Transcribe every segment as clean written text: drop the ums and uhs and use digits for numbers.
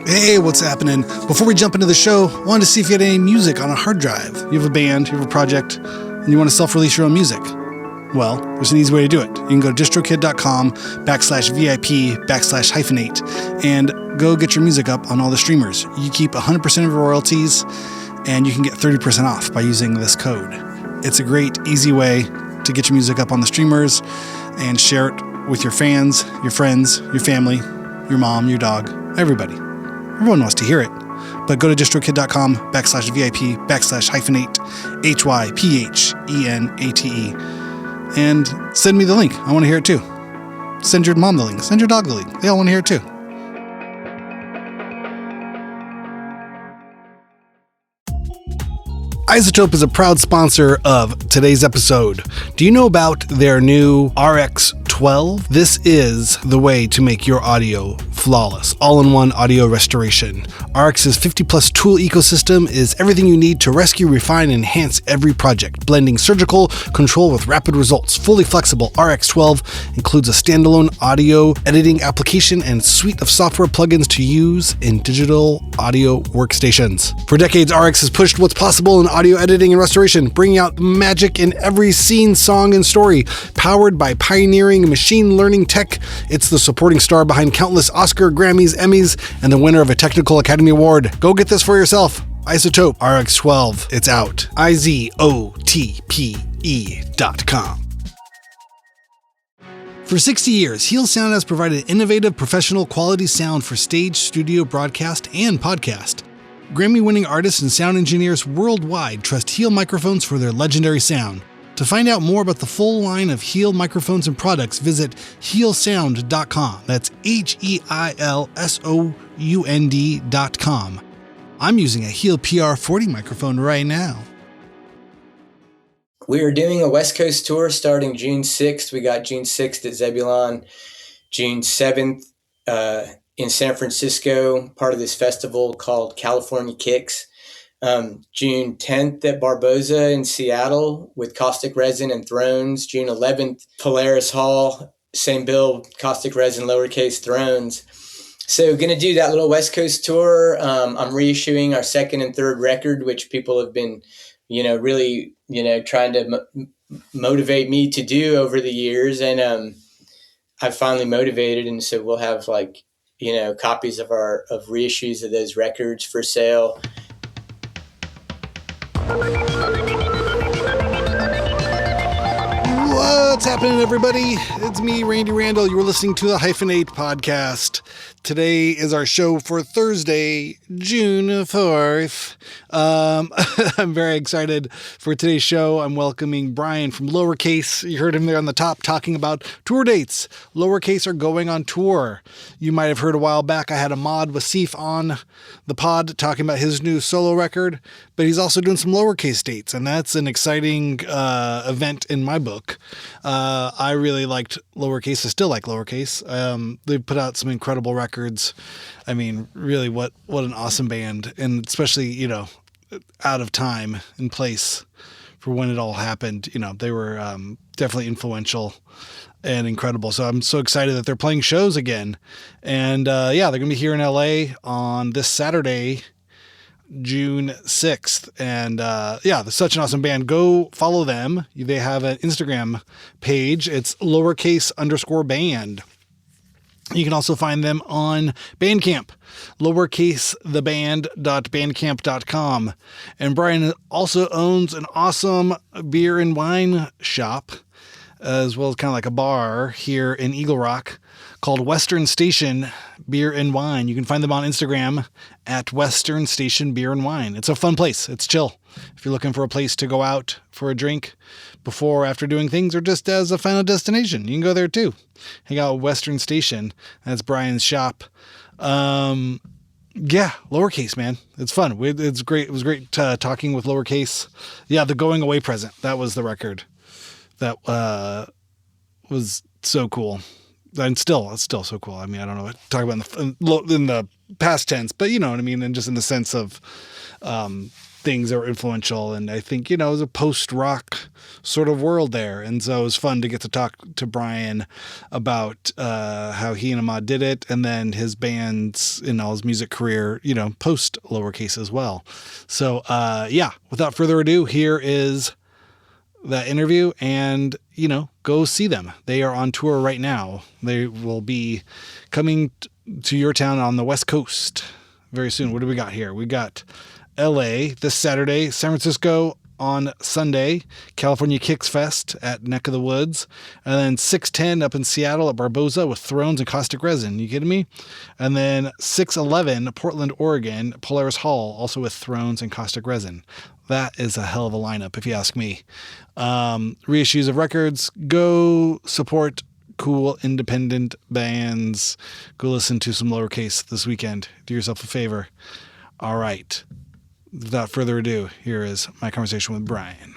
Hey, what's happening? Before we jump into the show, I wanted to see if you had any music on a hard drive. You have a band, you have a project, and you want to self-release your own music. Well, there's an easy way to do it. You can go to distrokid.com/VIP/hyphenate and go get your music up on all the streamers. You keep 100% of your royalties, and you can get 30% off by using this code. It's a great, easy way to get your music up on the streamers and share it with your fans, your friends, your family, your mom, your dog, everybody. Everyone wants to hear it. But go to distrokid.com/VIP/hyphenate, HYPHENATE, and send me the link. I want to hear it too. Send your mom the link. Send your dog the link. They all want to hear it too. Izotope is a proud sponsor of today's episode. Do you know about their new RX12? This is the way to make your audio flawless, all-in-one audio restoration. RX's 50-plus tool ecosystem is everything you need to rescue, refine, and enhance every project, blending surgical control with rapid results. Fully flexible, RX12 includes a standalone audio editing application and suite of software plugins to use in digital audio workstations. For decades, RX has pushed what's possible in audio editing and restoration, bringing out magic in every scene, song, and story. Powered by pioneering machine learning tech, it's the supporting star behind countless Oscar, Grammys, Emmys, and the winner of a Technical Academy Award. Go get this for yourself. Izotope RX12. It's out. IZOTPE.com. For 60 years, Heel Sound has provided innovative, professional, quality sound for stage, studio, broadcast, and podcast. Grammy-winning artists and sound engineers worldwide trust Heel microphones for their legendary sound. To find out more about the full line of Heel microphones and products, visit heelsound.com. That's HEILSOUND.com. I'm using a Heel PR40 microphone right now. We are doing a West Coast tour starting June 6th. We got June 6th at Zebulon, June 7th in San Francisco, part of this festival called California Kicks. June 10th at Barboza in Seattle with Caustic Resin and Thrones. June 11th, Polaris Hall, same bill, Caustic Resin, Lowercase, Thrones. So going to do that little West Coast tour. I'm reissuing our second and third record, which people have been, really, trying to motivate me to do over the years. And I've finally motivated. And so we'll have copies of reissues of those records for sale. What's happening, everybody? It's me, Randy Randall. You're listening to the Hyphenate podcast. Today is our show for Thursday, June 4th. I'm very excited for today's show. I'm welcoming Brian from Lowercase. You heard him there on the top talking about tour dates. Lowercase are going on tour. You might have heard a while back I had Ahmad Wasif on the pod talking about his new solo record, but he's also doing some Lowercase dates, and that's an exciting event in my book. I really liked Lowercase. I still like Lowercase. They put out some incredible records. I mean, really, what an awesome band, and especially, out of time and place for when it all happened. They were definitely influential and incredible. So I'm so excited that they're playing shows again. And they're going to be here in LA on this Saturday, June 6th. And they're such an awesome band. Go follow them. They have an Instagram page. It's lowercase_band. You can also find them on Bandcamp, lowercasetheband.bandcamp.com. And Brian also owns an awesome beer and wine shop, as well as kind of like a bar here in Eagle Rock called Western Station Beer and Wine. You can find them on Instagram at Western Station Beer and Wine. It's a fun place. It's chill. If you're looking for a place to go out for a drink before or after doing things, or just as a final destination, you can go there too. Hang out at Western Station. That's Brian's shop. Lowercase, man. It's fun. It's great. It was great talking with Lowercase. Yeah, the Going Away Present. That was the record. That was so cool. And it's still so cool. I mean, I don't know what to talk about in the past tense, but you know what I mean? And just in the sense of things that were influential. And I think, it was a post-rock sort of world there. And so it was fun to get to talk to Brian about how he and Ahmad did it, and then his band's, his music career, post Lowercase as well. So, without further ado, here is that interview, and, go see them. They are on tour right now. They will be coming to your town on the West Coast very soon. What do we got here? We got LA this Saturday, San Francisco on Sunday, California Kicks Fest at Neck of the Woods, and then 6/10 up in Seattle at Barboza with Thrones and Caustic Resin. You kidding me? And then 6/11 Portland, Oregon, Polaris Hall, also with Thrones and Caustic Resin. That is a hell of a lineup, if you ask me. Reissues of records. Go support cool independent bands. Go listen to some Lowercase this weekend. Do yourself a favor. All right. Without further ado, here is my conversation with Brian.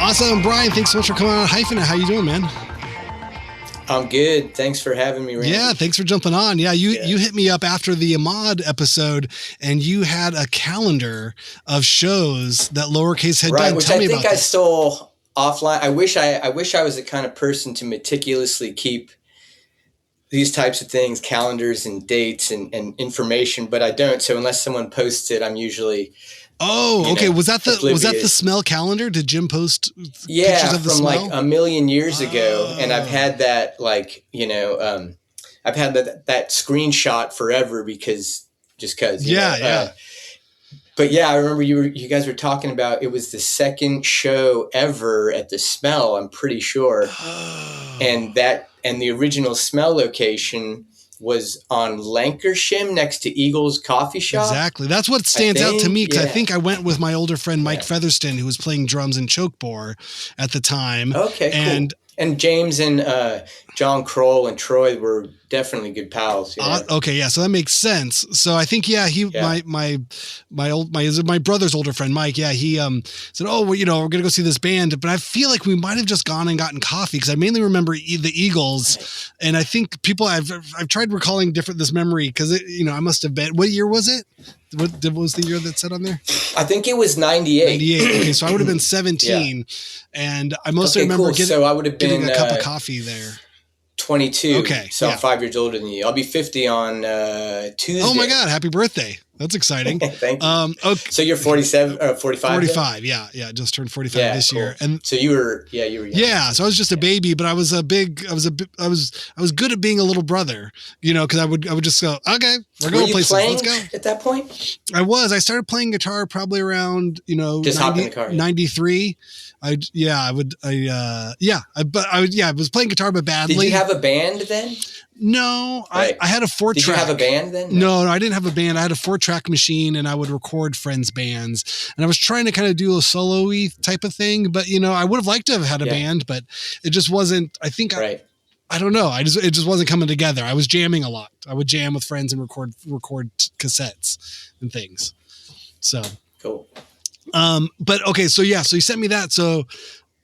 Awesome. Brian, thanks so much for coming on Hyphenate. How you doing, man? I'm good. Thanks for having me, Randy. Yeah, thanks for jumping on. Yeah, you hit me up after the Ahmad episode, and you had a calendar of shows that Lowercase had done. Which Tell I me think about I this. stole offline. I wish I was the kind of person to meticulously keep these types of things, calendars and dates and information, but I don't. So unless someone posts it, I'm usually okay. Was that oblivious. the smell calendar? Did Jim post pictures of the from smell? like a million years ago, and I've had that I've had that screenshot forever because. But yeah, I remember you guys were talking about, it was the second show ever at the Smell, I'm pretty sure. And the original Smell location was on Lancashire next to Eagle's Coffee Shop. Exactly. That's what stands out to me, because I think I went with my older friend Mike Featherston, who was playing drums in Chokebore at the time. Okay, cool. And James and John Kroll and Troy were definitely good pals. Okay, yeah, so that makes sense. So I think my brother's older friend Mike, he said, "Oh, well, we're gonna go see this band," but I feel like we might have just gone and gotten coffee, because I mainly remember the Eagles, and I think I've tried recalling this memory, because I must have been. What year was it? What was the year that said on there? I think it was 98. 98. Okay, so I would have been 17, and I mostly remember getting a cup of coffee there. 22. Okay, so I'm 5 years older than you. I'll be 50 on Tuesday. Oh my God! Happy birthday! That's exciting. Thank you. Okay. So you're 47 or 45? 45. Yeah. Just turned 45 this year. And so you were young. Yeah. So I was just a baby, but I was good at being a little brother, because I would just go, okay, we're going places. Let's go. At that point? I started playing guitar probably around, just hop in the car. 93. I was playing guitar, but badly. Did you have a band then? No, right. I had a 4-track. Did you have a band then? No, I didn't have a band. I had a 4-track machine, and I would record friends' bands. And I was trying to kind of do a solo-y type of thing, but I would have liked to have had a band, but it just wasn't. I think I don't know. It just wasn't coming together. I was jamming a lot. I would jam with friends and record cassettes and things. So cool. But okay, so you sent me that. So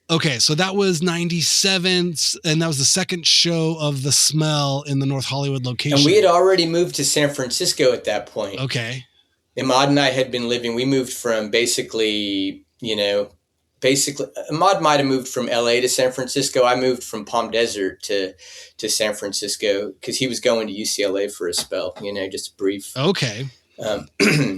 okay, so that was 97, and that was the second show of the Smell in the North Hollywood location. And we had already moved to San Francisco at that point. Okay. Ahmad and I had been living, we moved from basically, Ahmad might have moved from LA to San Francisco. I moved from Palm Desert to San Francisco because he was going to UCLA for a spell, just brief. Okay.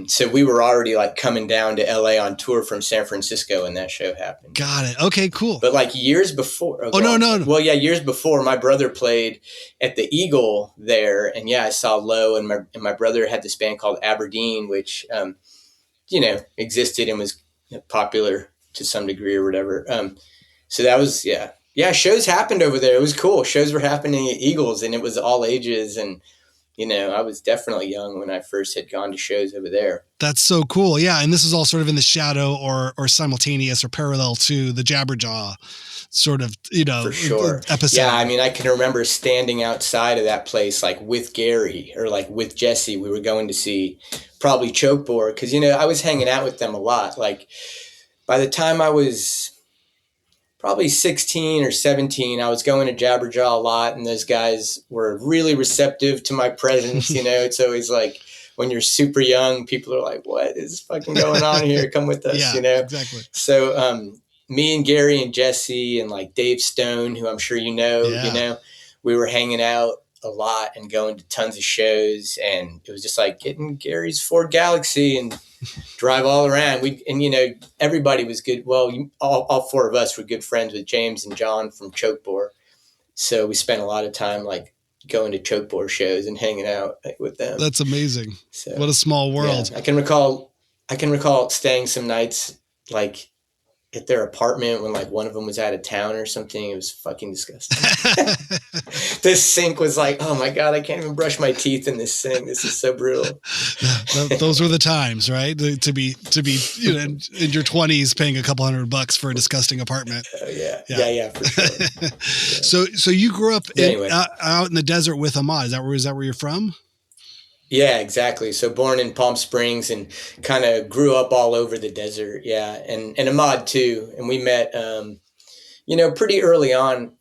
So we were already coming down to LA on tour from San Francisco, and that show happened. Got it. Okay, cool. But years before. No. Well, yeah, years before, my brother played at the Eagle there, and I saw Low, and my brother had this band called Aberdeen, which existed and was popular to some degree or whatever. So that was shows happened over there. It was cool. Shows were happening at Eagles, and it was all ages, and I was definitely young when I first had gone to shows over there. That's so cool. Yeah. And this is all sort of in the shadow or simultaneous or parallel to the Jabberjaw sort of, for sure. Episode. Yeah. I mean, I can remember standing outside of that place, with Gary or with Jesse. We were going to see probably Chokebore because, I was hanging out with them a lot. By the time I was probably 16 or 17, I was going to Jabberjaw a lot, and those guys were really receptive to my presence. It's always like when you're super young, people are like, what is fucking going on here? Come with us, Exactly. So me and Gary and Jesse and like Dave Stone, who I'm sure we were hanging out a lot and going to tons of shows, and it was just like getting Gary's Ford Galaxy and drive all around. Everybody was good. Well, all four of us were good friends with James and John from Chokebore, so we spent a lot of time like going to Chokebore shows and hanging out with them. That's amazing. So, what a small world. Yeah, I can recall staying some nights like at their apartment when like one of them was out of town or something. It was fucking disgusting. This sink was like, oh my God, I can't even brush my teeth in this sink. This is so brutal. Those were the times, right? To be in your 20s paying a couple $100 for a disgusting apartment. Yeah, for sure. So you grew up out in the desert with Ahmad. Is that where you're from? Yeah, exactly. So born in Palm Springs and kind of grew up all over the desert. Yeah. And Ahmad too. And we met, pretty early on,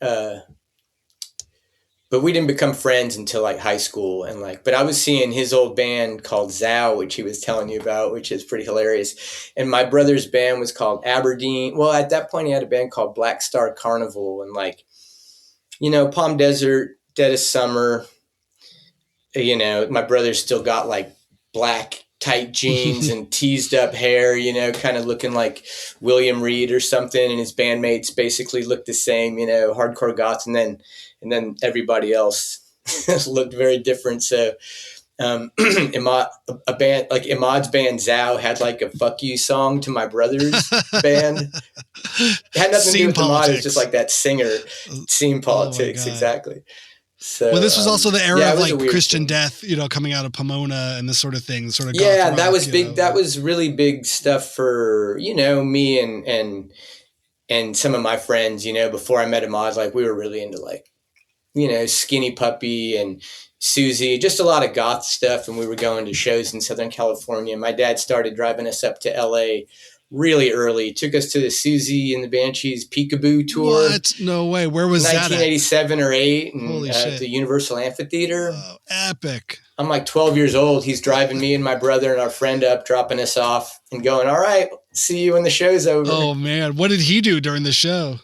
but we didn't become friends until like high school. But I was seeing his old band called Zao, which he was telling you about, which is pretty hilarious. And my brother's band was called Aberdeen. Well, at that point he had a band called Black Star Carnival, and Palm Desert, dead of summer. My brother still got like black tight jeans and teased up hair, kind of looking like William Reed or something. And his bandmates basically looked the same, hardcore goths. And then everybody else looked very different. So, Imad's band Zao had like a fuck you song to my brother's band. It had nothing to do with Ahmad. It was just like that singer, Scene Politics. Exactly. So, well, this was also the era of like Christian Death, coming out of Pomona and this sort of thing, sort of. Yeah, that was big. That was really big stuff for, me and some of my friends, before I met Ahmad. Like we were really into like, Skinny Puppy and Susie, just a lot of goth stuff. And we were going to shows in Southern California. My dad started driving us up to LA really early. Took us to the Susie and the Banshees Peekaboo tour. What? No way. Where was that? 1987 or 8, and Holy shit. The Universal Amphitheater. Oh, epic. I'm like 12 years old. He's driving me and my brother and our friend up, dropping us off and going, all right, see you when the show's over. Oh man. What did he do during the show?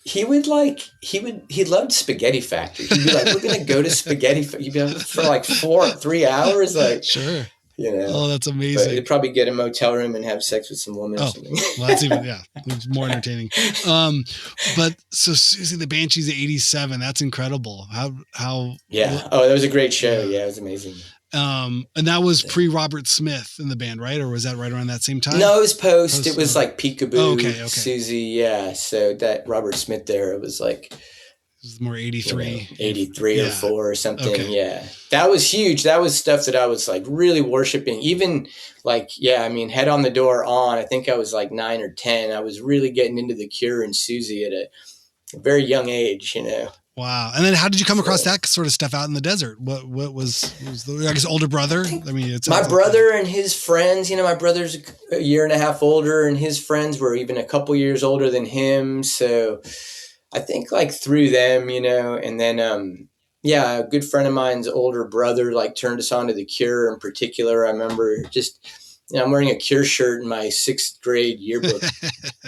He loved Spaghetti Factory. He'd be like, we're going to go to Spaghetti Factory. You'd be like, for like 3 hours. Like, sure. Oh, that's amazing. They'd probably get a motel room and have sex with some woman or something. Well, that's even, it's more entertaining. But so Susie the Banshees of 87, that's incredible. How Yeah. Oh, that was a great show. Yeah, it was amazing. And that was pre-Robert Smith in the band, right? Or was that right around that same time? No, it was post. It was like Peekaboo, okay. Susie. Yeah. So that Robert Smith there, it was like, it was more 83. 83 or 4 or something. Okay. Yeah. That was huge. That was stuff that I was like really worshiping. Even like, Head on the Door on, I think I was like 9 or 10. I was really getting into The Cure and Susie at a very young age, Wow. And then how did you come across that sort of stuff out in the desert? What was I guess older brother? I mean, it's my brother and his friends, my brother's a year and a half older and his friends were even a couple years older than him. So I think like through them, and then, a good friend of mine's older brother, like turned us on to The Cure in particular. I remember just, I'm wearing a Cure shirt in my 6th grade yearbook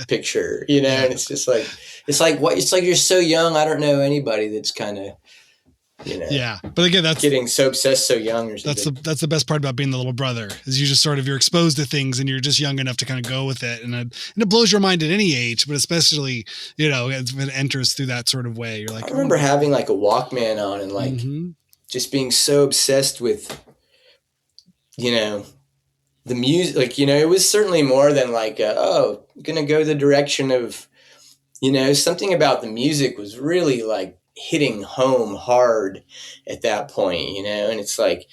picture, and it's just like, it's like you're so young. I don't know anybody that's kind of, Yeah. But again, that's getting so obsessed so young or something. That's the best part about being the little brother is you just sort of, you're exposed to things and you're just young enough to kind of go with it. And it blows your mind at any age, but especially, as it enters through that sort of way, you're like, I remember having like a Walkman on and like just being so obsessed with, the music, like, it was certainly more than like, going to go the direction of, something about the music was really like hitting home hard at that point, and it's like,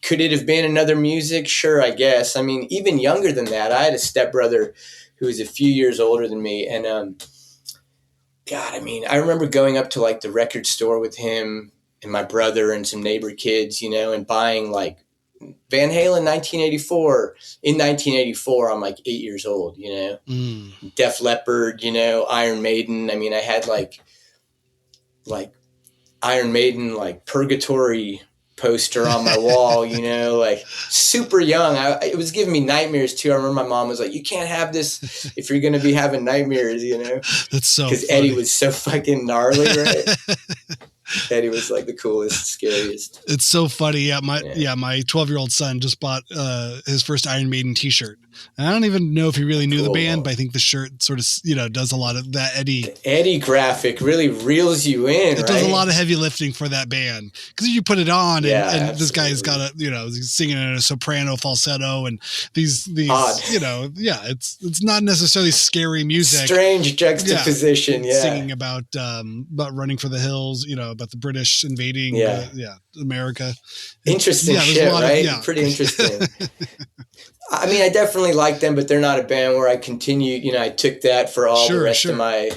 could it have been another music? Sure, I guess. I mean, even younger than that, I had a stepbrother who was a few years older than me. And, I remember going up to like the record store with him and my brother and some neighbor kids, and buying like Van Halen 1984. In 1984, I'm like 8 years old, Def Leppard, Iron Maiden. I mean, I had like Iron Maiden, like Purgatory poster on my wall, like super young. It was giving me nightmares too. I remember my mom was like, you can't have this if you're going to be having nightmares, That's so funny. Because Eddie was so fucking gnarly, right? Eddie was like the coolest, scariest. It's so funny. Yeah, my 12-year-old son just bought his first Iron Maiden t-shirt. And I don't even know if he really knew the band, but I think the shirt sort of, does a lot of that The Eddie graphic really reels you in, It does a lot of heavy lifting for that band. Because you put it on and this guy's got he's singing in a soprano falsetto and these odd. It's not necessarily scary music. Strange juxtaposition, Singing about running for the hills, about the British invading America. Interesting shit, right? Pretty interesting. I mean, I definitely like them, but they're not a band where I continued. I took that for all the rest of my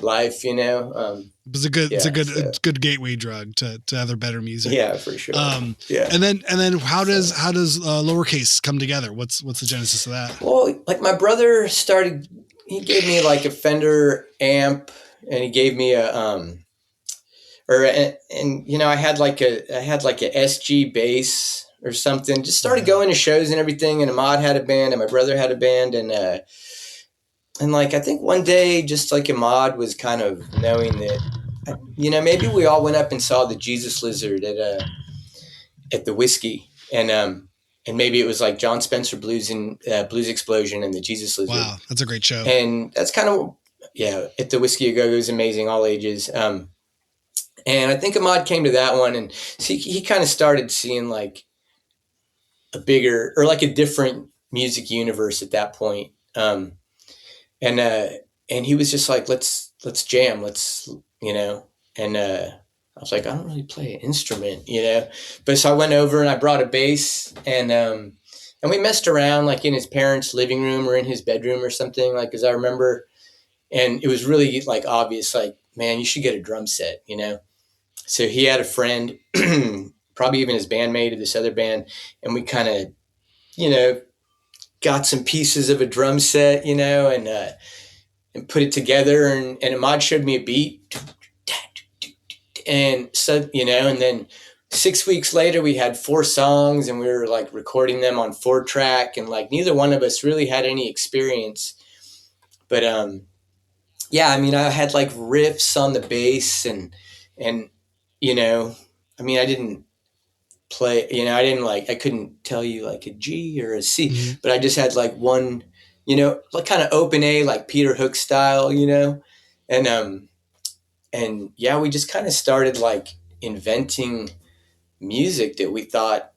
life. It's a good gateway drug to other better music. Yeah, for sure. And then how does Lowercase come together? What's the genesis of that? Well, like my brother he gave me like a Fender amp, and he gave me I had like a SG bass or something. Just started going to shows and everything. And Ahmad had a band, and my brother had a band, and like I think one day, just like Ahmad was kind of knowing that, maybe we all went up and saw the Jesus Lizard at the Whiskey, and maybe it was like John Spencer Blues and Blues Explosion and the Jesus Lizard. Wow, that's a great show. And that's kind of at the Whiskey A Go-Go is amazing, all ages. And I think Ahmad came to that one, and he kind of started seeing like a bigger or like a different music universe at that point. And he was just like, let's jam. And I was like, I don't really play an instrument, but so I went over and I brought a bass, and we messed around like in his parents' living room or in his bedroom or something, like, as I remember. And it was really like obvious, like, man, you should get a drum set, So he had a friend, probably even his bandmate of this other band. And we kind of, got some pieces of a drum set, and put it together. And Ahmad showed me a beat. And so, and then 6 weeks later we had 4 songs, and we were like recording them on 4-track, and like neither one of us really had any experience. But, I mean, I had like riffs on the bass and, I didn't play, I couldn't tell you like a G or a C, but I just had like one, like kind of open A, like Peter Hook style, and we just kind of started like inventing music that we thought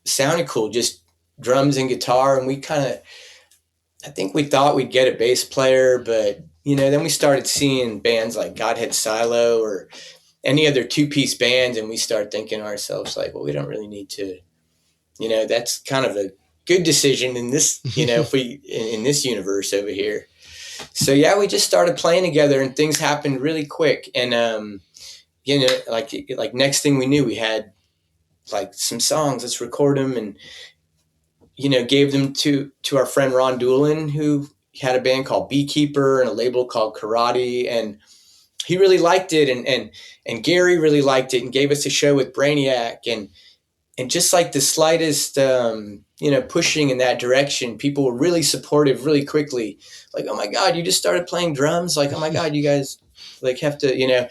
sounded cool, just drums and guitar. And I think we thought we'd get a bass player, but, then we started seeing bands like Godhead Silo or any other 2-piece bands, and we started thinking to ourselves like, well, we don't really need to, that's kind of a good decision in this, if we in this universe over here. So we just started playing together, and things happened really quick. And like next thing we knew, we had like some songs. Let's record them, and gave them to our friend Ron Doolin, who had a band called Beekeeper and a label called Karate, and he really liked it, and Gary really liked it, and gave us a show with Brainiac, and just like the slightest pushing in that direction, people were really supportive really quickly. Like, oh my God, you just started playing drums. Like, oh my God, you guys like have to,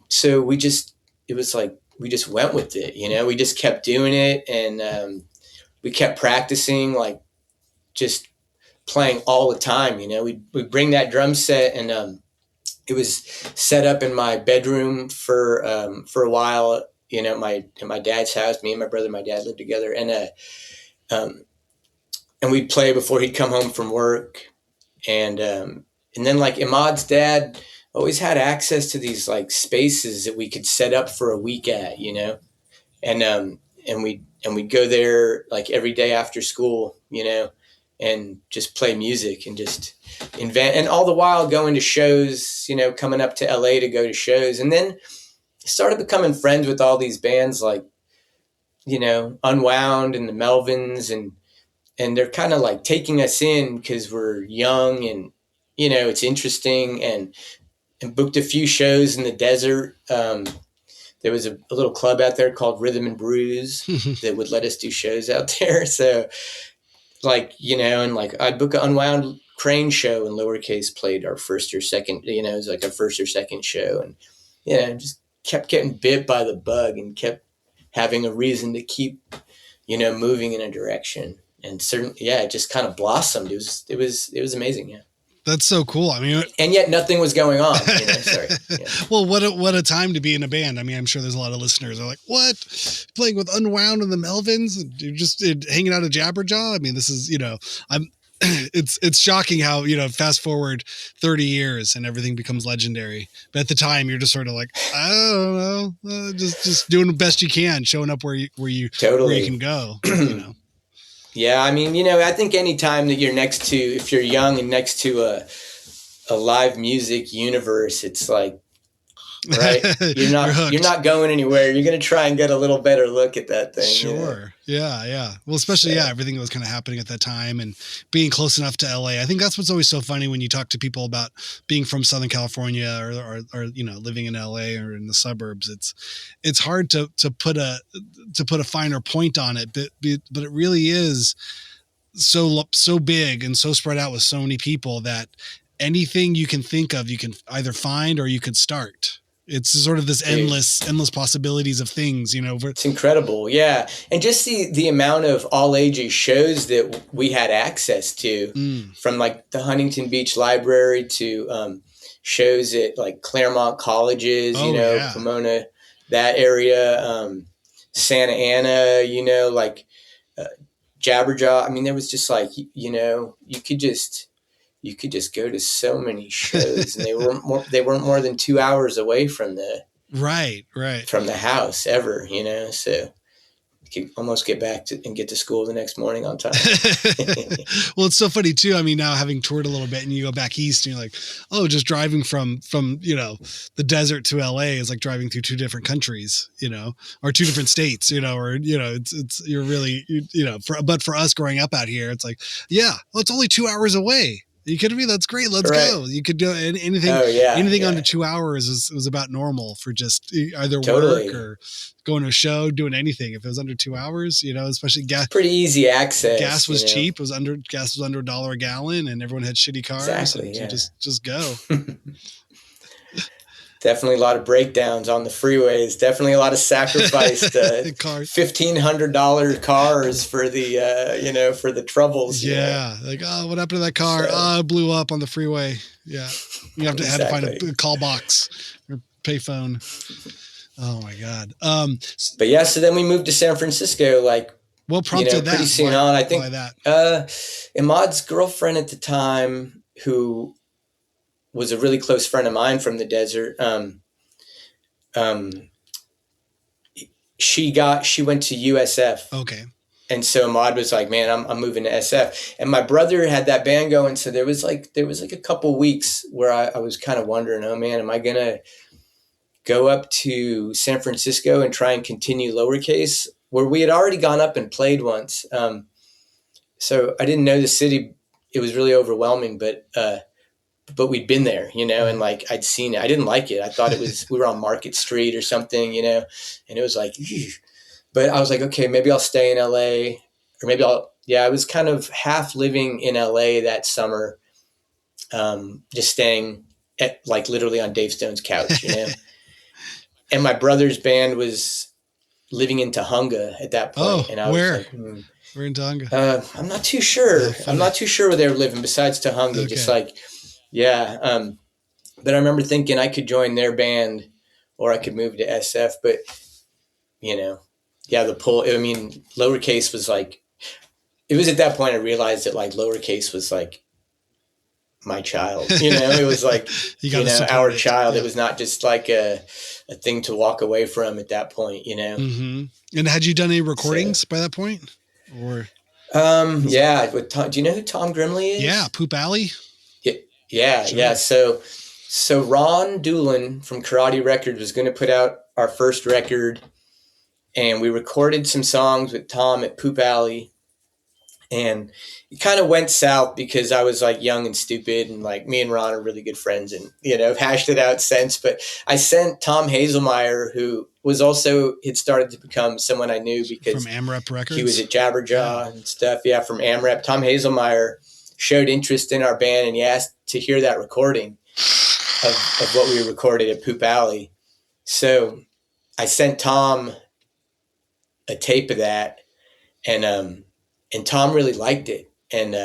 so we just went with it. We just kept doing it, and we kept practicing, like just playing all the time. We'd bring that drum set, and it was set up in my bedroom for a while, in my dad's house. Me and my brother and my dad lived together, and we'd play before he'd come home from work. And then like Ahmad's dad always had access to these like spaces that we could set up for a week at, and we'd go there like every day after school, and just play music and just invent, and all the while going to shows, coming up to LA to go to shows. And then started becoming friends with all these bands like, Unwound and the Melvins, and they're kind of like taking us in because we're young and, it's interesting, and booked a few shows in the desert. There was a little club out there called Rhythm and Brews that would let us do shows out there. So and like I'd book an Unwound Crane show, and Lowercase played our first or second, it was like our first or second show. And, just kept getting bit by the bug and kept having a reason to keep, moving in a direction. And certainly, it just kind of blossomed. It was amazing. Yeah. That's so cool. I mean, and yet nothing was going on. Sorry. Yeah. Well, what a time to be in a band. I mean, I'm sure there's a lot of listeners who are like, what? Playing with Unwound and the Melvins? You're just hanging out at Jabberjaw? I mean, this is, it's shocking how, fast forward 30 years and everything becomes legendary. But at the time, you're just sort of like, I don't know, just doing the best you can, showing up where you can go, Yeah, I mean, I think any time that you're if you're young and next to a live music universe, it's like, right? You're not going anywhere. You're going to try and get a little better look at that thing. Sure. Yeah. Well, especially, everything that was kind of happening at that time and being close enough to LA. I think that's what's always so funny when you talk to people about being from Southern California or living in LA or in the suburbs. It's hard to put a finer point on it, but it really is so big and so spread out with so many people that anything you can think of, you can either find or you could start. It's sort of this endless possibilities of things, It's incredible. Yeah. And just the amount of all ages shows that we had access to, from like the Huntington Beach Library to shows at like Claremont colleges, Pomona, that area, Santa Ana, Jabberjaw. I mean, there was just like, you could just go to so many shows, and they weren't more than 2 hours away from the from the house ever, so you could almost get back and get to school the next morning on time. Well, it's so funny too. I mean, now having toured a little bit and you go back east and you're like, oh, just driving from the desert to LA is like driving through two different countries, or two different states, it's you're really, but for us growing up out here, it's like, it's only 2 hours away. You kidding me? That's great. Let's go. You could do anything. Anything under 2 hours was about normal for just either work or going to a show, doing anything. If it was under 2 hours, especially gas, pretty easy access. Gas was cheap. Gas was under $1 a gallon, and everyone had shitty cars. Exactly. So just go. Definitely a lot of breakdowns on the freeways. Definitely a lot of sacrificed $1,500 cars for the for the troubles. Yeah, like, oh, what happened to that car? Oh, it blew up on the freeway. Yeah, you had to find a call box or payphone. Oh my God. But so then we moved to San Francisco. Like, what prompted that? Pretty soon on, I think. Ahmad's girlfriend at the time, who was a really close friend of mine from the desert. She went to USF. Okay. And so Ahmad was like, man, I'm moving to SF. And my brother had that band going. So there was like a couple weeks where I was kind of wondering, oh man, am I going to go up to San Francisco and try and continue Lowercase, where we had already gone up and played once. So I didn't know the city. It was really overwhelming, but we'd been there, and like I'd seen it. I didn't like it. I thought it was, we were on Market Street or something, and it was like, ew. But I was like, okay, maybe I'll stay in LA, or maybe I was kind of half living in LA that summer, just staying at like literally on Dave Stone's couch, and my brother's band was living in Tahunga at that point. And I where? Was like, We're in Tahunga. I'm not too sure. I'm not too sure where they were living besides Tahunga. Okay. Just like, but I remember thinking I could join their band or I could move to SF, but the pull, Lowercase was like, it was at that point I realized that like Lowercase was like my child, it was like, our child. Yeah. It was not just like a thing to walk away from at that point, Mm-hmm. And had you done any recordings by that point? Or with Tom, do you know who Tom Grimley is? Yeah, Poop Alley. Yeah. So Ron Doolin from Karate Records was going to put out our first record and we recorded some songs with Tom at Poop Alley. And it kind of went south because I was like young and stupid, and like me and Ron are really good friends, and have hashed it out since. But I sent Tom Hazelmeyer, who was also had started to become someone I knew because from AmRep Records. He was at Jabberjaw and stuff. Yeah, from AmRep. Tom Hazelmeyer showed interest in our band, and he asked to hear that recording of what we recorded at Poop Alley. So I sent Tom a tape of that, and Tom really liked it. And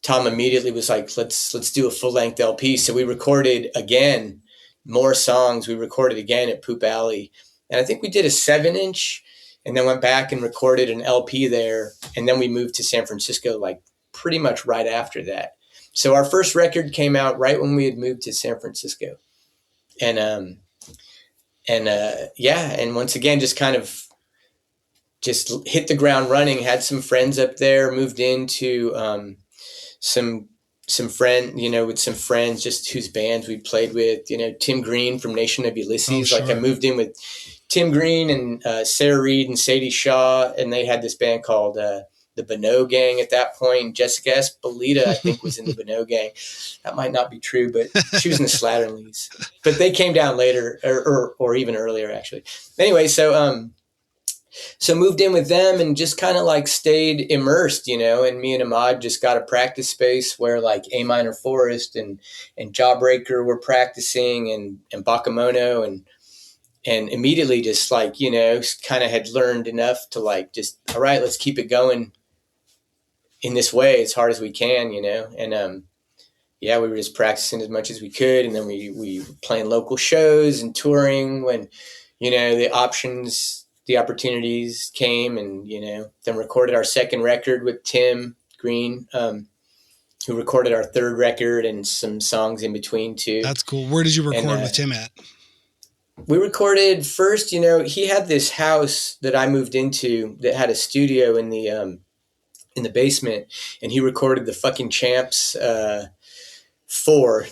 Tom immediately was like, let's do a full-length LP. So we recorded again more songs. We recorded again at Poop Alley. And I think we did a 7-inch and then went back and recorded an LP there. And then we moved to San Francisco like pretty much right after that. So our first record came out right when we had moved to San Francisco. And once again, just kind of just hit the ground running, had some friends up there, moved into some friend, with some friends just whose bands we played with, Tim Green from Nation of Ulysses. Oh, sure. Like I moved in with Tim Green and Sarah Reed and Sadie Shaw, and they had this band called the Bonneau Gang at that point. Jessica Espolita, I think, was in the Bonneau Gang. That might not be true, but she was in the Slatterleys. But they came down later, or even earlier, actually. Anyway, so moved in with them and just kind of like stayed immersed, and me and Ahmad just got a practice space where like A Minor Forest and Jawbreaker were practicing and Bakemono and immediately just like, kind of had learned enough to like, just, all right, let's keep it going in this way as hard as we can, and we were just practicing as much as we could. And then we were playing local shows and touring when, the opportunities came, and, then recorded our second record with Tim Green, who recorded our third record and some songs in between too. That's cool. Where did you record with Tim at? We recorded first, he had this house that I moved into that had a studio in the basement, and he recorded the fucking Champs 4,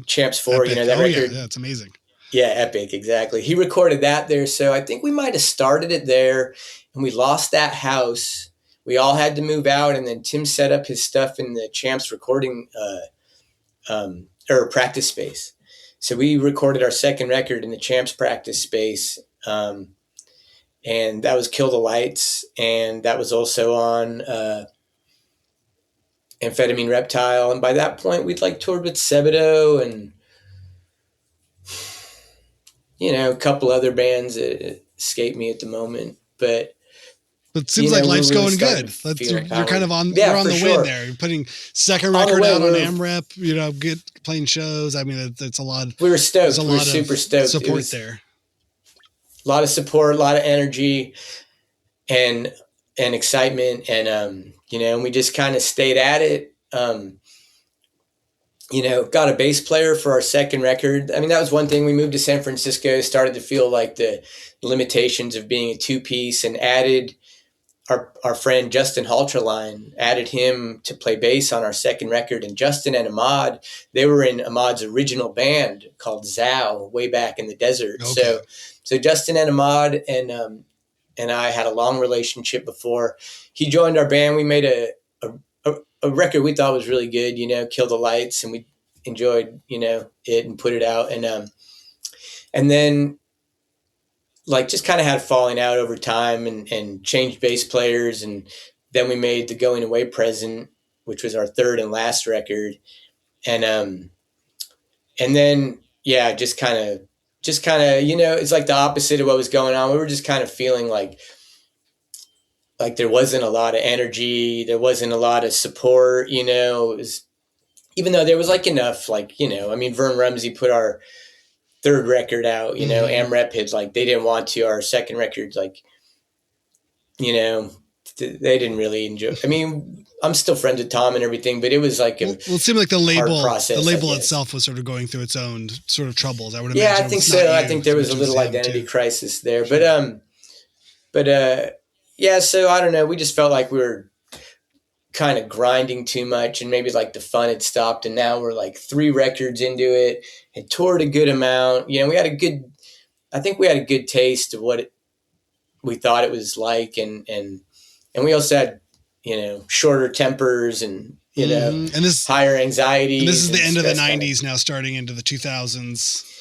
Champs 4, Epic. that record. Yeah, it's amazing. Yeah, Epic, exactly. He recorded that there. So I think we might have started it there, and we lost that house. We all had to move out, and then Tim set up his stuff in the Champs recording or practice space. So we recorded our second record in the Champs practice space, and that was Kill the Lights, and that was also on Amphetamine Reptile. And by that point, we'd like toured with Sebadoh and a couple other bands that escape me at the moment, but it seems like life's really going good. You're kind of on the win there. You're putting second record out on AmRep, playing shows. I mean, it's a lot. We were stoked. We were super stoked. Support there. A lot of support, a lot of energy and excitement. And, and we just kind of stayed at it. Got a bass player for our second record. I mean, that was one thing. We moved to San Francisco, started to feel like the limitations of being a two-piece, and added our friend Justin Halterline, added him to play bass on our second record. And Justin and Ahmad, they were in Ahmad's original band called Zao way back in the desert. Okay. So Justin and Ahmad and I had a long relationship before he joined our band. We made a record we thought was really good, Kill the Lights, and we enjoyed, it and put it out. And then like just kind of had falling out over time and changed bass players. And then we made the Going Away Present, which was our third and last record. And then, just kind of, it's like the opposite of what was going on. We were just kind of feeling like there wasn't a lot of energy. There wasn't a lot of support, it was, even though there was like enough, Vern Rumsey put our third record out, AmRep had they didn't want to. Our second record, they didn't really enjoy. I mean, I'm still friends with Tom and everything, but it was like it seemed like the label process, itself was sort of going through its own sort of troubles. I would imagine. Yeah, I think so. I think there was a little identity crisis there, yeah. So I don't know. We just felt like we were kind of grinding too much, and maybe like the fun had stopped, and now we're like 3 records into it and toured a good amount. I think we had a good taste of what we thought it was like, and we also had, shorter tempers and, and this higher anxiety. And this is the end of the 90s now, starting into the 2000s.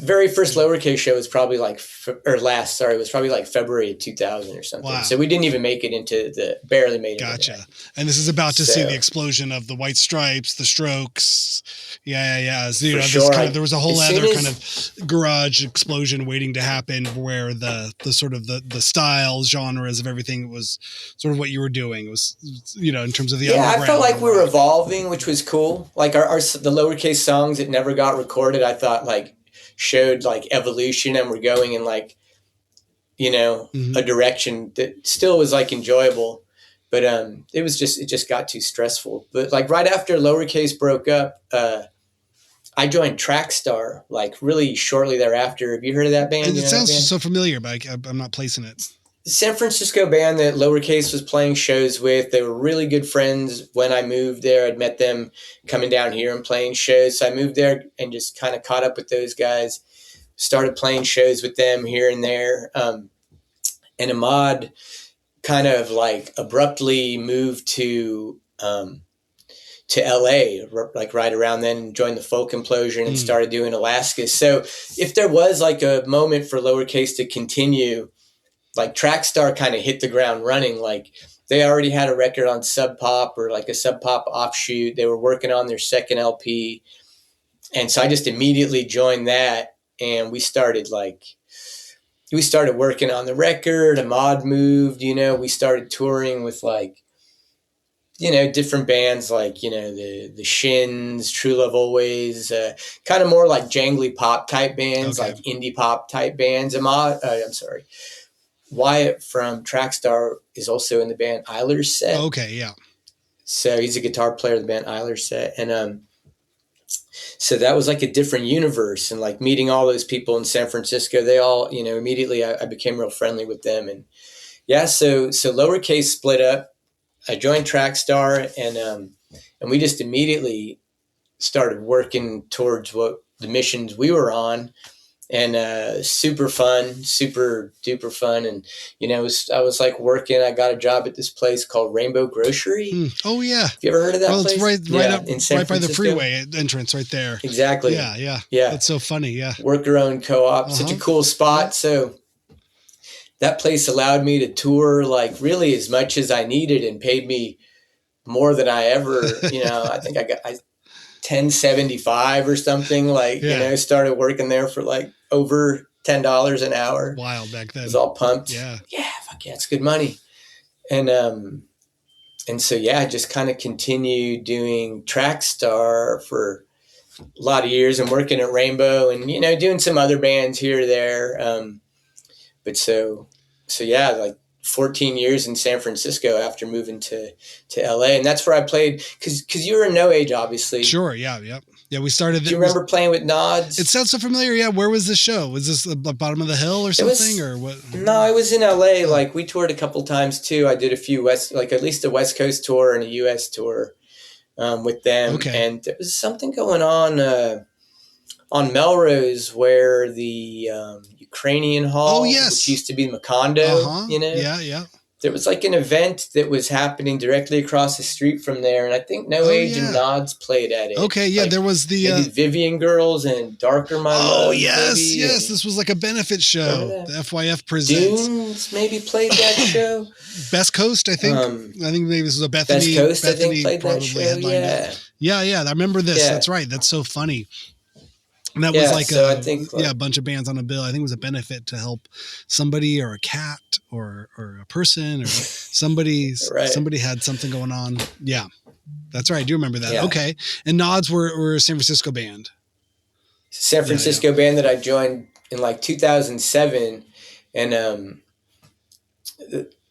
Very first Lowercase show was probably it was probably like February of 2000 or something. Wow. So we didn't even make it barely made it. Gotcha. And this is about to see the explosion of the White Stripes, the Strokes. Yeah. So, sure. There was a whole other kind of garage explosion waiting to happen, where the sort of the styles, genres of everything was sort of what you were doing. It was, in terms of the I felt like we were evolving, which was cool. Like the Lowercase songs that never got recorded, I thought showed evolution, and we're going in a direction that still was enjoyable, but it just got too stressful. But right after Lowercase broke up, I joined Trackstar really shortly thereafter. Have you heard of that band? And it sounds so familiar, but I'm not placing it. San Francisco band that Lowercase was playing shows with. They were really good friends when I moved there. I'd met them coming down here and playing shows. So I moved there and just kind of caught up with those guys, started playing shows with them here and there. And Ahmad kind of abruptly moved to LA, right around then, joined the Folk Implosion and started doing Alaska. So if there was a moment for Lowercase to continue, Trackstar kind of hit the ground running. They already had a record on Sub Pop, or a Sub Pop offshoot. They were working on their second LP. And so I just immediately joined that, and we started working on the record. Ahmad moved, we started touring with different bands the Shins, True Love Always, kind of more jangly pop type bands, indie pop type bands. Wyatt from Trackstar is also in the band Eiler's Set. Okay, yeah. So he's a guitar player of the band Eiler's Set. And so that was a different universe. And meeting all those people in San Francisco, they all, immediately I became real friendly with them. And so Lowercase split up. I joined Trackstar, and we just immediately started working towards what the missions we were on. And super fun, super duper fun. And, I was working, I got a job at this place called Rainbow Grocery. Oh, yeah. Have you ever heard of that place? It's right by the freeway entrance right there. Exactly. Yeah. That's so funny, yeah. Worker-owned co-op, such a cool spot. So that place allowed me to tour really as much as I needed, and paid me more than I ever, I think I got 1075 or something, started working there for over $10 an hour. Wild back then. I was all pumped. Yeah, fuck yeah, it's good money. And so I just kind of continued doing Trackstar for a lot of years, and working at Rainbow, and doing some other bands here or there. But so 14 years in San Francisco after moving to LA. And that's where I played, because you were in No Age, obviously. Sure. Yeah. We started. Do you remember playing with Nods? It sounds so familiar. Yeah. Where was this show? Was this the bottom of the hill or something, or what? No, it was in LA. We toured a couple times too. I did a few at least a West Coast tour and a US tour with them. Okay. And there was something going on Melrose, where the Ukrainian Hall, which used to be Macondo, Yeah. There was an event that was happening directly across the street from there, and I think No Age and Nods played at it. Okay, yeah, there was the Vivian Girls and Darker My Love. Oh, yes, this was a benefit show. The FYF presents. Dunes maybe played that show. Best Coast, I think. I think maybe this was a Bethany. Best Coast, Bethany I think, played that show, Yeah, I remember this. Yeah. That's right. That's so funny. And that was I think a bunch of bands on a bill. I think it was a benefit to help somebody, or a cat, or a person, or somebody. Right. Somebody had something going on. Yeah, that's right. I do remember that. Yeah. Okay. And Nods were a San Francisco band. San Francisco band that I joined in 2007, and that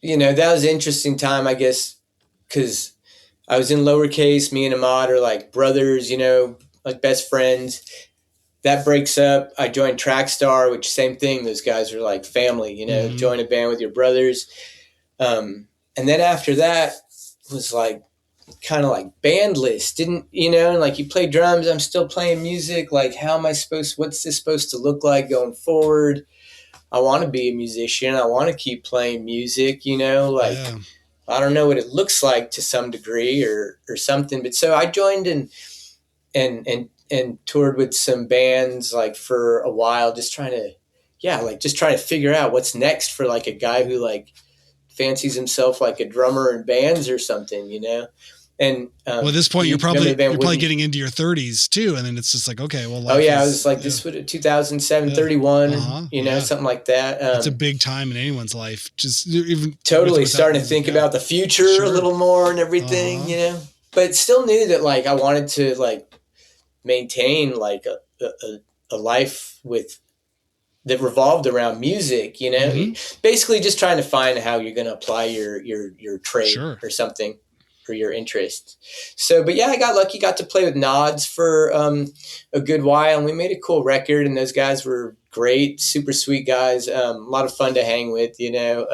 was an interesting time, I guess, because I was in Lowercase. Me and Ahmad are brothers, best friends. That breaks up. I joined Trackstar, which same thing. Those guys are family, join a band with your brothers. And then after that was kind of bandless. Didn't, and you play drums. I'm still playing music. What's this supposed to look like going forward? I want to be a musician. I want to keep playing music, you know, like, Yeah. I don't know what it looks like to some degree or something. But so I joined and toured with some bands like for a while, just trying to figure out what's next for like a guy who like fancies himself like a drummer in bands or something, you know? And well, at this point, you're probably Wooden? getting into your 30s too, and then it's just like, okay, well, I was like, this would 2007, 31, you know, something like that. It's a big time in anyone's life. Just even totally starting to think about the future a little more and everything, you know. But still knew that like I wanted to like maintain like a life that revolved around music, you know. Basically, just trying to find how you're going to apply your trade or something. For your interest. So, but yeah, I got lucky, got to play with Nods for a good while, and we made a cool record, and those guys were great, super sweet guys, a lot of fun to hang with, you know,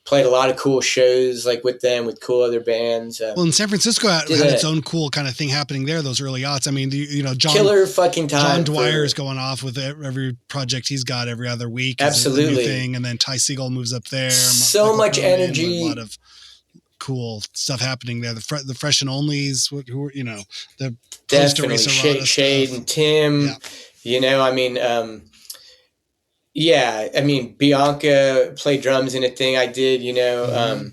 played a lot of cool shows like with them, with cool other bands. Well, in San Francisco had its own cool kind of thing happening there, those early aughts. I mean, you know, killer fucking time. John Dwyer's going off with every project he's got every other week. Absolutely. New thing, and then Ty Segall moves up there. So much energy. A lot of cool stuff happening there. The Fresh and Onlys, who you know, the definitely Shade and Tim, you know, I mean, I mean, Bianca played drums in a thing I did, you know,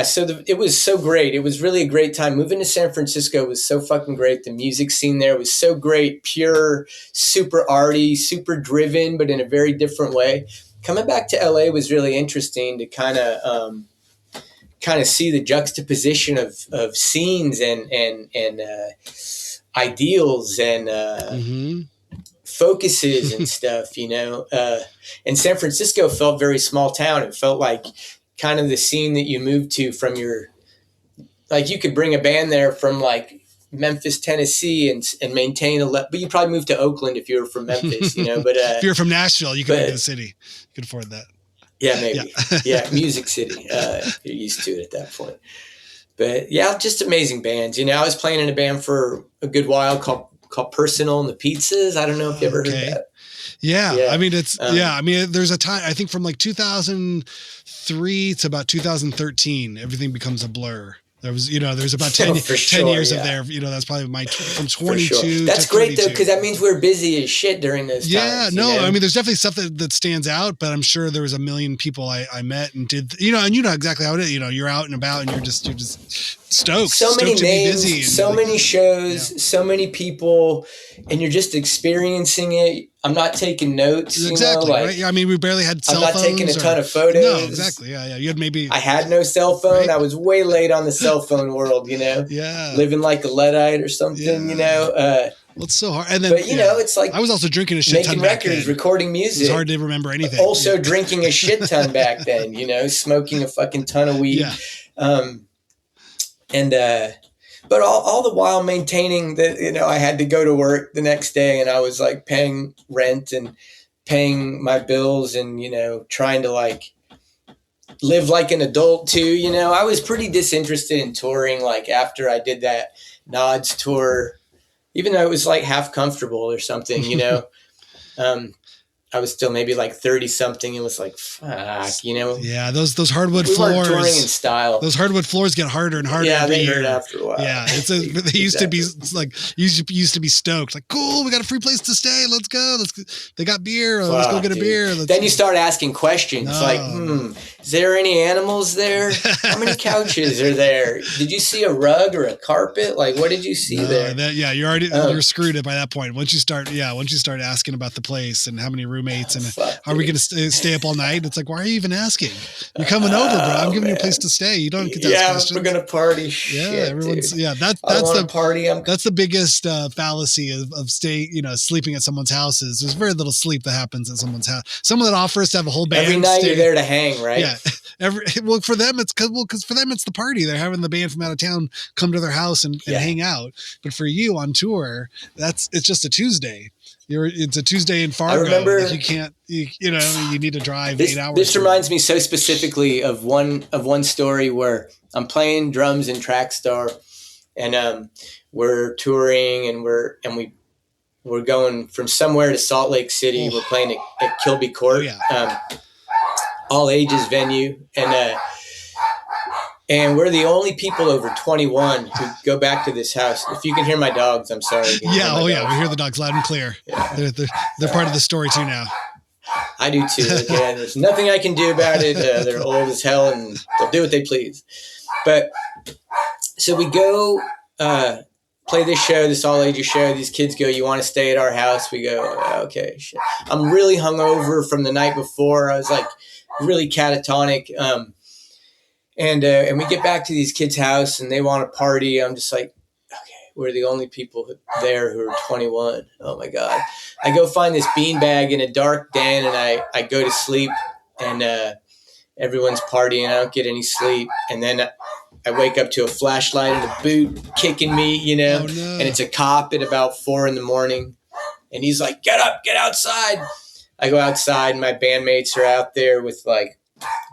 so it was so great. It was really a great time. Moving to San Francisco was so fucking great. The music scene there was so great, pure, super arty, super driven, but in a very different way. Coming back to LA was really interesting to kind of see the juxtaposition of scenes and ideals and focuses and stuff, you know. And San Francisco felt very small town. It felt like kind of the scene that you moved to from like you could bring a band there from like Memphis, Tennessee and maintain but you probably moved to Oakland if you were from Memphis, you know. But if you're from Nashville, you could go to the city. You could afford that. Yeah, maybe. Yeah, Music City. You're used to it at that point. But yeah, just amazing bands. You know, I was playing in a band for a good while called Personal and the Pizzas. I don't know if you ever heard that. Yeah. I mean, it's, I mean, there's a time, I think from like 2003 to about 2013, everything becomes a blur. There was, you know, there's about 10 years of there, you know, that's probably from 22 That's to great, though, because that means we're busy as shit during those times. Yeah, no, you know? I mean, there's definitely stuff that stands out, but I'm sure there was a million people I met and did, you know, and you know exactly how it is. You know, you're out and about and you're just stoked. So many names, busy so many shows, so many people, and you're just experiencing it. I'm not taking notes. Exactly. You know, like, right? I mean, we barely had cell phones. I'm not taking a ton of photos. No, exactly. Yeah. You had maybe. I had no cell phone. Right? I was way late on the cell phone world, you know? Yeah. Living like a Luddite or something, you know? Well, it's so hard. And then, but, you know, it's like. I was also drinking a shit ton back then. Making records, recording music. It's hard to remember anything. Also drinking a shit ton back then, you know? Smoking a fucking ton of weed. Yeah. But all the while maintaining that, you know, I had to go to work the next day and I was like paying rent and paying my bills and, you know, trying to like live like an adult too. You know, I was pretty disinterested in touring. Like after I did that Nods tour, even though it was like half comfortable or something, you know, I was still maybe like 30 something. It was like, fuck, you know? Yeah. Those hardwood we floors. Weren't touring in style. Those hardwood floors get harder and harder. Yeah, they hurt after a while. Yeah. They used to be like, used to be stoked. Like, cool. We got a free place to stay. Let's go. They got beer. Let's go get a beer. Then you start asking questions like, is there any animals there? How many couches are there? Did you see a rug or a carpet? Like, what did you see there? You're already, you're screwed by that point. Once you start asking about the place and how many roommates and are we going to stay up all night? It's like, why are you even asking? You're coming over, bro. I'm giving you a place to stay. You don't get to ask questions. We're going to party. Everyone's, dude. That's the party. That's the biggest fallacy of staying, you know, sleeping at someone's house is there's very little sleep that happens at someone's house. Someone that offers to have a whole band. Every night you're there to hang, right? Yeah. For them, because for them, it's the party. They're having the band from out of town come to their house and hang out. But for you on tour, it's just a Tuesday. It's a Tuesday in Fargo. I remember you can't, you need to drive 8 hours. This reminds me so specifically of one story where I'm playing drums in Trackstar, and we're touring, and we we're going from somewhere to Salt Lake City. We're playing at Kilby Court, all ages venue. And we're the only people over 21 who go back to this house. If you can hear my dogs, I'm sorry. Yeah. We hear the dogs loud and clear. Yeah. They're part of the story too now. I do too. Again, there's nothing I can do about it. They're old as hell and they'll do what they please. But so we go play this show, this all ages show. These kids go, "You want to stay at our house?" We go, "Okay." Shit. I'm really hungover from the night before. I was like really catatonic. And we get back to these kids' house and they want to party. I'm just like, okay, we're the only people there who are 21. Oh my God. I go find this beanbag in a dark den and I go to sleep and everyone's partying. I don't get any sleep. And then I wake up to a flashlight in the boot kicking me, you know, and it's a cop at about 4 a.m. And he's like, "Get up, get outside." I go outside and my bandmates are out there with like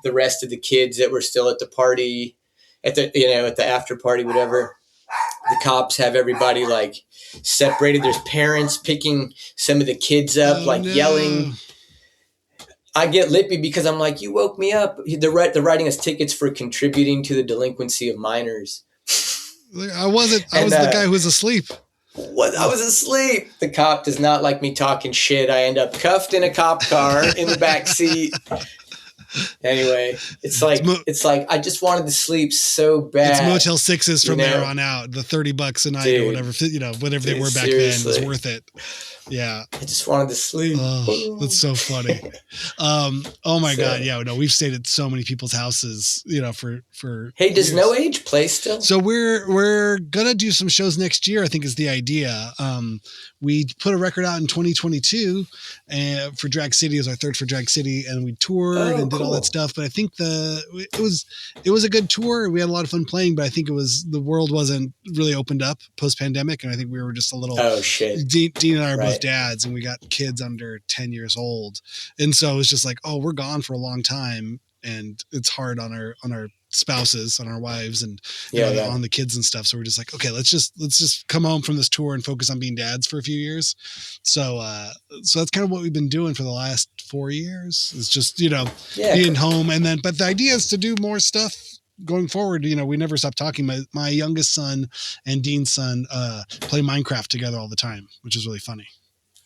the rest of the kids that were still at the party, at the after party, whatever. The cops have everybody like separated. There's parents picking some of the kids up, yelling. I get lippy because I'm like, "You woke me up." They're writing us tickets for contributing to the delinquency of minors. I wasn't. I was the guy who was asleep. I was asleep. The cop does not like me talking shit. I end up cuffed in a cop car in the back seat. Anyway, it's like I just wanted to sleep so bad. It's Motel 6s from there on out. The $30 a night or whatever, whatever they were back then was worth it. Yeah. I just wanted to sleep. Oh, that's so funny. Oh my God. Yeah. No, we've stayed at so many people's houses, for Hey, does years. No Age play still? So we're going to do some shows next year, I think is the idea. We put a record out in 2022 for Drag City. It was our third for Drag City, and we toured and did all that stuff. But I think it was a good tour. We had a lot of fun playing, but I think the world wasn't really opened up post pandemic, and I think we were just a little. Oh shit! Dean and I are both dads, and we got kids under 10 years old, and so it was just like, oh, we're gone for a long time, and it's hard on our spouses, on our wives, and on the kids and stuff. So we're just like, okay, let's just come home from this tour and focus on being dads for a few years. So that's kind of what we've been doing for the last 4 years. It's just, being home. And then, but the idea is to do more stuff going forward. We never stop talking. My youngest son and Dean's son play Minecraft together all the time, which is really funny.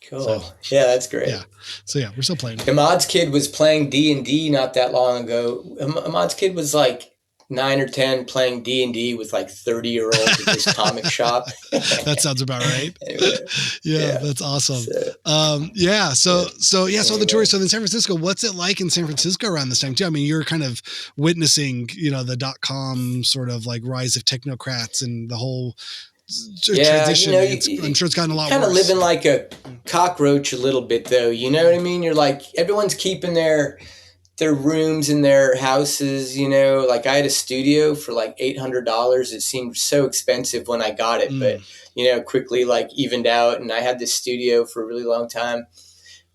Cool. So, yeah, that's great. Yeah. So we're still playing. Ahmad's kid was playing D&D not that long ago. Ahmad's kid was like 9 or 10 playing D&D with like 30-year-olds at this comic shop. That sounds about right. Anyway, yeah, that's awesome. So the tour. So in San Francisco, what's it like in San Francisco around this time too? I mean, you're kind of witnessing, the .com sort of like rise of technocrats and the whole transition. I'm sure it's gotten a lot worse. Kind of living like a cockroach a little bit though. You know what I mean? You're like, everyone's keeping their rooms in their houses, like I had a studio for like $800. It seemed so expensive when I got it, but quickly like evened out, and I had this studio for a really long time.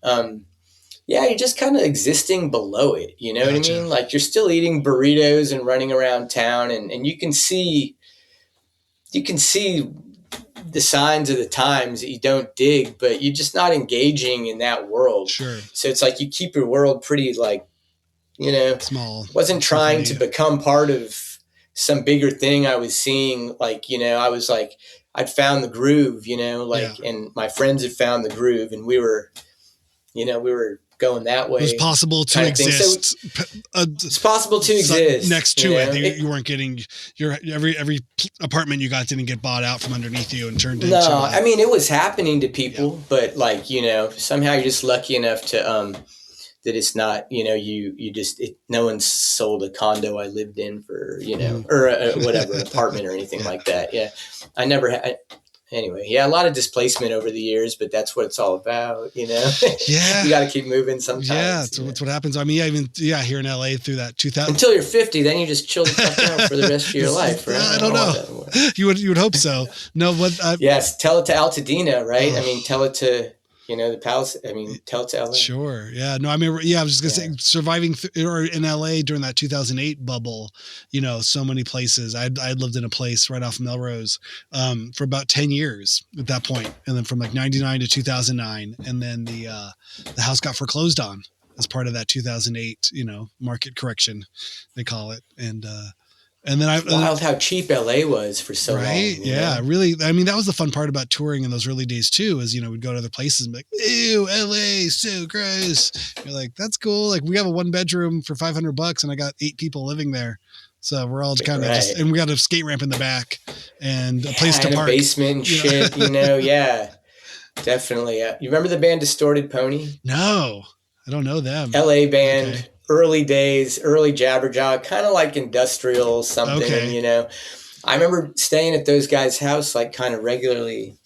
You're just kind of existing below it. You know what I mean? Like you're still eating burritos and running around town, and you can see the signs of the times that you don't dig, but you're just not engaging in that world. Sure. So it's like you keep your world pretty like, small. Wasn't trying to become part of some bigger thing I was seeing. Like, I was like, I'd found the groove, and my friends had found the groove, and we were going that way. It was possible to exist. It's possible to exist next to it. You weren't getting your every apartment you got didn't get bought out from underneath you and turned into. No, I mean it was happening to people, but like somehow you're just lucky enough to that it's not no one sold a condo I lived in for or whatever an apartment or anything like that. Yeah, I never had. Anyway, a lot of displacement over the years, but that's what it's all about, Yeah. You got to keep moving sometimes. Yeah, that's what happens. I mean, here in LA through that 2000. Until you're 50, then you just chill the fuck out for the rest of your life, right? I don't know. You would hope so. No, but yes, tell it to Altadena, right? I mean, tell it to the Palace. I mean, tell it to LA. Sure. Yeah. No, I mean, I was just going to say surviving or in LA during that 2008 bubble, so many places. I'd lived in a place right off Melrose for about 10 years at that point. And then from like 99 to 2009. And then the house got foreclosed on as part of that 2008, market correction, they call it. And then wild how cheap LA was for so long. Right. Yeah. Really. I mean, that was the fun part about touring in those early days too, is, we'd go to other places and be like, ew, LA, so gross. You're like, that's cool. Like we have a 1-bedroom for $500 and I got 8 people living there. So we're all kind of and we got a skate ramp in the back and a place to park. A basement and shit, yeah, definitely. You remember the band Distorted Pony? No, I don't know them. LA band. Okay. Early days, early Jabberjaw, kind of like industrial something, okay. I remember staying at those guys' house like kind of regularly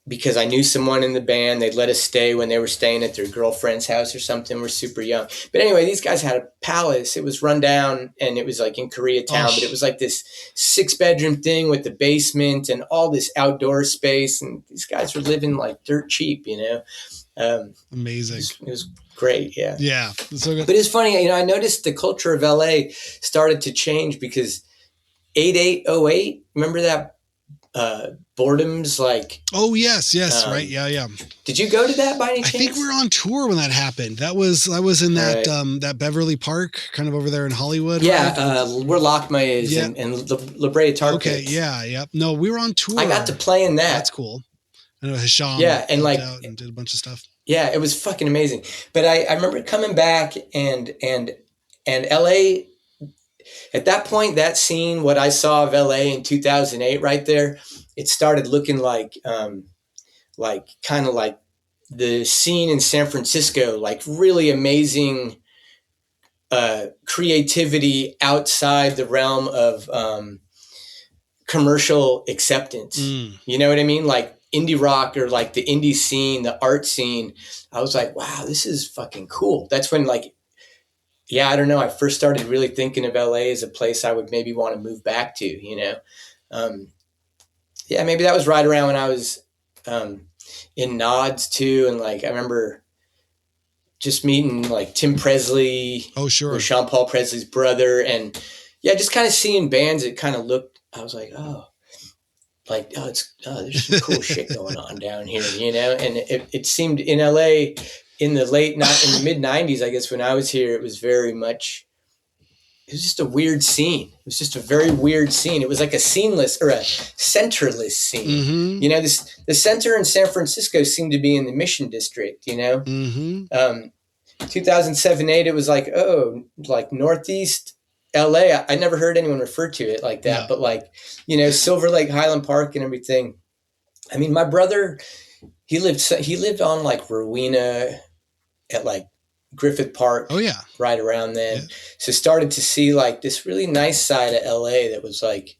because I knew someone in the band. They'd let us stay when they were staying at their girlfriend's house or something. We're super young. But anyway, these guys had a palace. It was run down and it was like in Koreatown, but it was like this 6-bedroom thing with the basement and all this outdoor space. And these guys were living like dirt cheap, Amazing. It was great. Yeah. Yeah. So good. But it's funny, I noticed the culture of LA started to change because 8808, remember that Boredom's like. Oh, yes. Right. Yeah. Did you go to that by any chance? I think we were on tour when that happened. I was in that, that Beverly Park kind of over there in Hollywood. Yeah. Right? Where Lockma is and La Brea Tar Okay. Pits. Yeah. No, we were on tour. I got to play in that. That's cool. I know Hisham. Yeah. And like, out and did a bunch of stuff. Yeah, it was fucking amazing. But I remember coming back and LA at that point, that scene, what I saw of LA in 2008 right there, it started looking like kind of like the scene in San Francisco, like really amazing creativity outside the realm of commercial acceptance. You know what I mean? Like indie rock or like the indie scene, the art scene. I was like, wow, this is fucking cool. That's when I don't know. I first started really thinking of LA as a place I would maybe want to move back to, maybe that was right around when I was in Nods too. And like, I remember just meeting like Tim Presley. Oh, sure. Or Sean Paul Presley's brother. And just kind of seeing bands that kind of looked, I was like, there's some cool shit going on down here, and it seemed in LA in the mid 90s, I guess when I was here, it was very much, it was just a weird scene. It was just a very weird scene. It was like a sceneless or a centerless scene. Mm-hmm. The center in San Francisco seemed to be in the Mission District, 2007-8, it was like, Northeast LA, I never heard anyone refer to it like that, but like, Silver Lake, Highland Park and everything. I mean, my brother, he lived on like Rowena at like Griffith Park. Oh yeah. Right around then. Yeah. So started to see like this really nice side of LA that was like,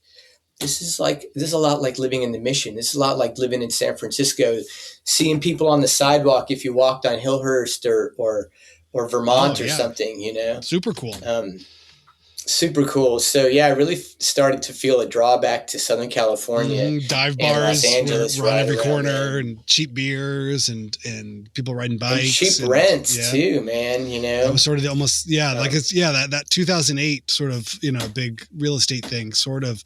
this is a lot like living in the Mission. This is a lot like living in San Francisco, seeing people on the sidewalk if you walked on Hillhurst or Vermont or something, Super cool. Super cool. So I really started to feel a drawback to Southern California. Dive bars Los Angeles, were on every corner, and cheap beers and people riding bikes. And cheap rents too, man. That was sort of that 2008 sort of big real estate thing sort of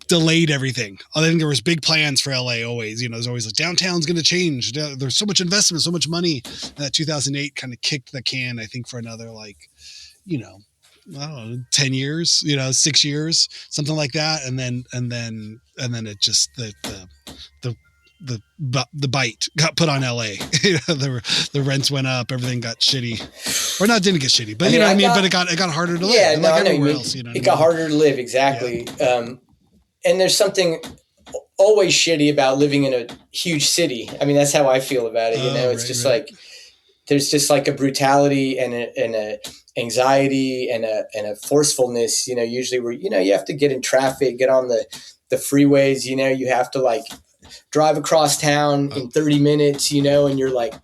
delayed everything. I think there was big plans for LA always. There's always like downtown's going to change. There's so much investment, so much money. That 2008 kind of kicked the can, I think, for another I don't know, 10 years, 6 years, something like that. And then it just, the bite got put on LA. The rents went up, everything got shitty, or not, didn't get shitty, but but it got harder to live. Yeah, no, like everywhere else, it got harder to live. Exactly. Yeah. And there's something always shitty about living in a huge city. I mean, that's how I feel about it. It's like, there's just like a brutality and a anxiety and a forcefulness, usually where, you have to get in traffic, get on the freeways, you have to like drive across town in 30 minutes, and you're like,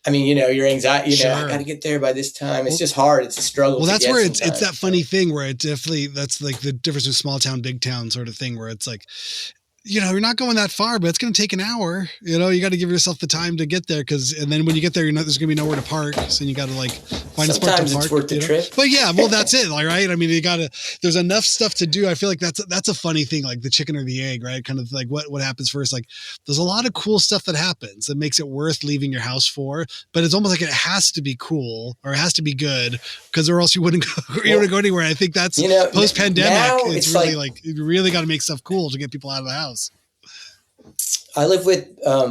I mean, your anxiety, sure. I got to get there by this time. It's just hard. It's a struggle. Well, that's where it's that funny thing where it definitely, that's like the difference with small town, big town sort of thing where it's like, you're not going that far, but it's going to take an hour. You got to give yourself the time to get there and then when you get there, there's going to be nowhere to park. So you got to like find a spot to park. Sometimes it's worth the trip. But yeah, well, that's it. Like, right. I mean, there's enough stuff to do. I feel like that's a funny thing, like the chicken or the egg, right? Kind of like what happens first. Like there's a lot of cool stuff that happens that makes it worth leaving your house for, but it's almost like it has to be cool or it has to be good because or else you wouldn't go anywhere. I think that's post pandemic. It's really like you really got to make stuff cool to get people out of the house. I live with, I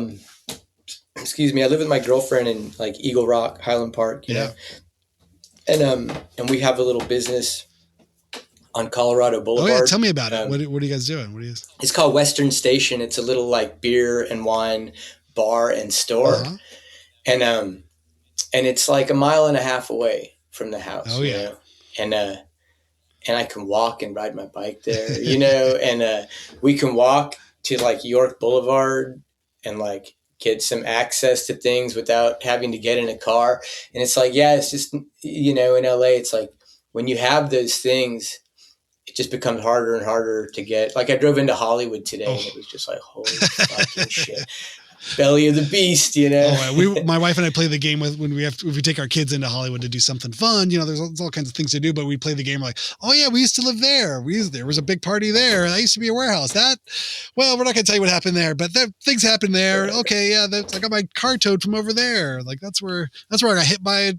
live with my girlfriend in like Eagle Rock, Highland Park, you know, and we have a little business on Colorado Boulevard. Oh yeah, tell me about it. What are you guys doing? It's called Western Station. It's a little like beer and wine bar and store, and it's like a mile and a half away from the house. Oh yeah, and I can walk and ride my bike there, and we can walk to like York Boulevard and like get some access to things without having to get in a car. And it's like, yeah, it's just, in LA, it's like when you have those things, it just becomes harder and harder to get. Like I drove into Hollywood today and it was just like, holy fucking shit. Belly of the beast, my wife and I play the game if we take our kids into Hollywood to do something fun, there's all kinds of things to do, but we play the game like, oh yeah, we used to live there. There was a big party there. That used to be a warehouse. Well, we're not going to tell you what happened there, but things happened there. Okay. Yeah. I got my car towed from over there. Like that's where I got hit by a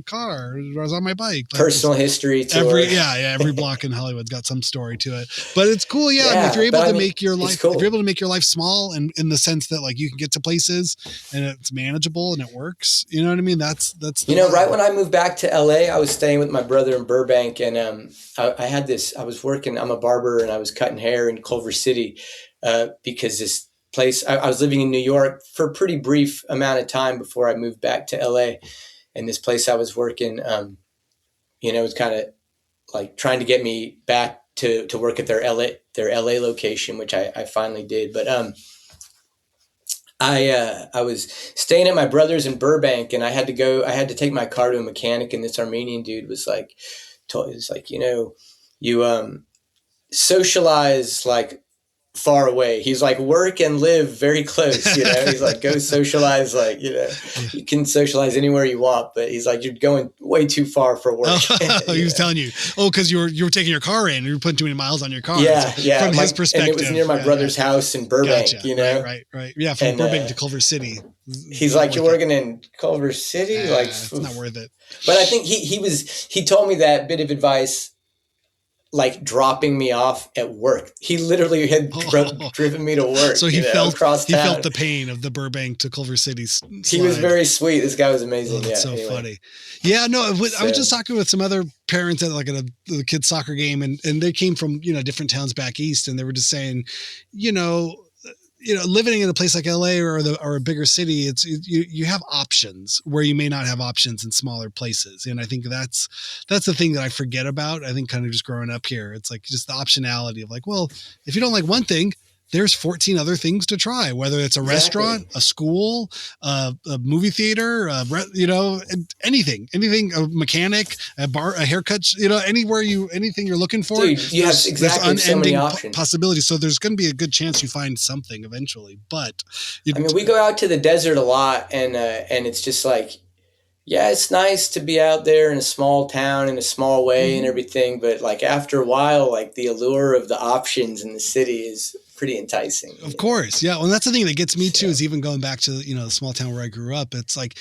car. I was on my bike. Like, personal history tour. Every block in Hollywood's got some story to it, but it's cool. Yeah. I mean, if you're able to make your life, if you're able to make your life small and in the sense that like you can get to places and it's manageable and it works, you know what I mean? That's right when I moved back to LA, I was staying with my brother in Burbank, and I was working, I'm a barber, and I was cutting hair in Culver City because this place, I was living in New York for a pretty brief amount of time before I moved back to LA, and this place I was working was kind of like trying to get me back to work at their LA location, which I finally did. But I was staying at my brother's in Burbank, and I had to take my car to a mechanic, and this Armenian dude was like, you socialize like far away. He's like, work and live very close, he's like, go socialize, like, you can socialize anywhere you want, but he's like, you're going way too far for work. He was telling you, because you were taking your car in, you were putting too many miles on your car. Yeah. From his perspective. And it was near my brother's house in Burbank, Right. Yeah. From Burbank to Culver City. He's like, you're working in Culver City? Like, it's not worth it. But I think he told me that bit of advice like dropping me off at work. He literally had driven me to work. So he felt the the pain of the Burbank to Culver City slide. He was very sweet. This guy was amazing. That's funny. Yeah, no, I was just talking with some other parents at like a kids' soccer game, and they came from different towns back east, and they were just saying, living in a place like LA or a bigger city, you have options where you may not have options in smaller places. And I think that's the thing that I forget about. I think kind of just growing up here, it's like just the optionality of like, well, if you don't like one thing, there's 14 other things to try, whether it's a restaurant, a school, a movie theater, anything, a mechanic, a bar, a haircut, anything you're looking for. Dude, you have exactly so many options. Possibilities. So there's going to be a good chance you find something eventually. But we go out to the desert a lot, and it's just like, yeah, it's nice to be out there in a small town in a small way and everything. But like after a while, like the allure of the options in the city is pretty enticing. Of course. Yeah. Well, that's the thing that gets me too, is even going back to, the small town where I grew up. It's like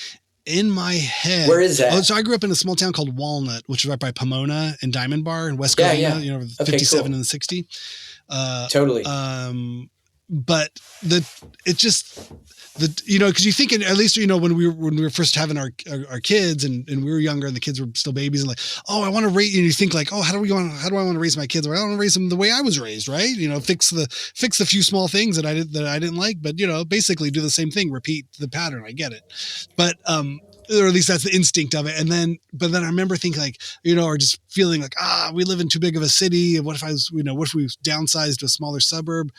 in my head. Where is that? So I grew up in a small town called Walnut, which is right by Pomona and Diamond Bar in West Covina, 57 cool. and 60. Totally. But because you think, at least, when we were first having our kids and we were younger and the kids were still babies, and like, oh, I want to raise, and you think like, oh, how do I want to raise my kids? Well, I want to raise them the way I was raised, right? Fix the few small things that I didn't like, but basically do the same thing, repeat the pattern. I get it. But, or at least that's the instinct of it. But then I remember thinking like, or just feeling like, we live in too big of a city. What if what if we downsized to a smaller suburb?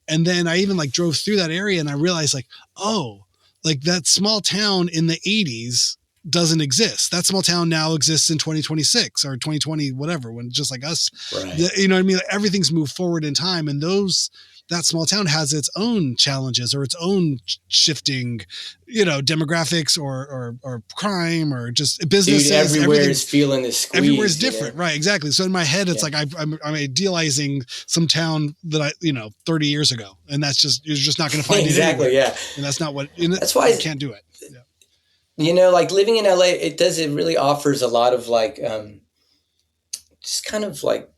And then I even like drove through that area and I realized like, oh, like that small town in the 80s doesn't exist. That small town now exists in 2026 or 2020, whatever, when just like us, right. You know what I mean? Like, everything's moved forward in time. And those that small town has its own challenges or its own shifting, demographics or crime or just businesses. Dude, everywhere is feeling the squeeze. Everywhere is different. Right. Exactly. So in my head, it's like I'm idealizing some town that 30 years ago, and you're just not going to find exactly, it anywhere. Yeah. And that's not what, that's why you can't do it. Yeah. Like living in LA, it really offers a lot of like, just kind of like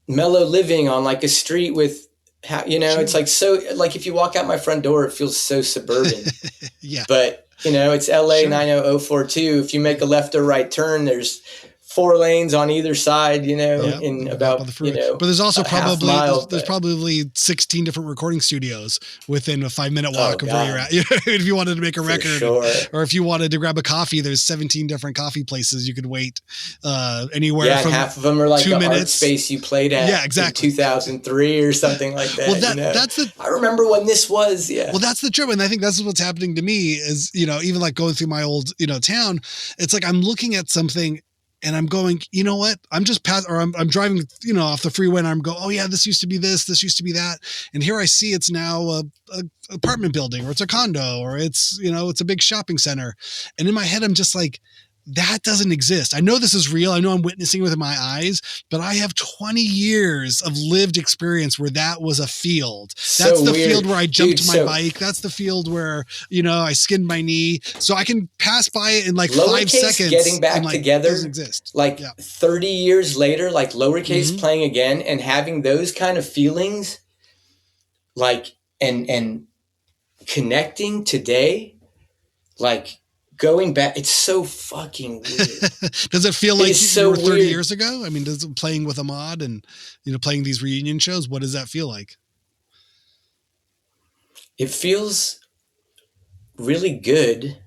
mellow living on like a street with, sure. It's like, so like if you walk out my front door, it feels so suburban. Yeah. But it's LA sure. 90042. If you make a left or right turn, there's 4 lanes on either side, in about, but there's also probably 16 different recording studios within a 5-minute walk of where you're at. If you wanted to make a record, sure. or if you wanted to grab a coffee, there's 17 different coffee places you could wait anywhere from half of them are like 2 the minutes. art space you played at exactly. in 2003 or something like that. Well, I remember when this was, Well, that's the trip. And I think that's what's happening to me is, even like going through my old, town, it's like I'm looking at something and I'm going, you know what? I'm just I'm driving, off the freeway and I'm going, oh yeah, this used to be this used to be that. And here I see it's now a apartment building, or it's a condo, or it's, it's a big shopping center. And in my head, I'm just like, that doesn't exist. I know this is real. I know I'm witnessing it with my eyes, but I have 20 years of lived experience where that was a field. That's the field where I jumped my bike. That's the field where, I skinned my knee. So I can pass by it in like 5 seconds. Getting back together, doesn't exist. 30 years later, like Lowercase mm-hmm. playing again and having those kind of feelings, like, and connecting today, like, going back, it's so fucking weird. Does it feel like you were 30 years ago? I mean, playing with Ahmad and, playing these reunion shows, what does that feel like? It feels really good.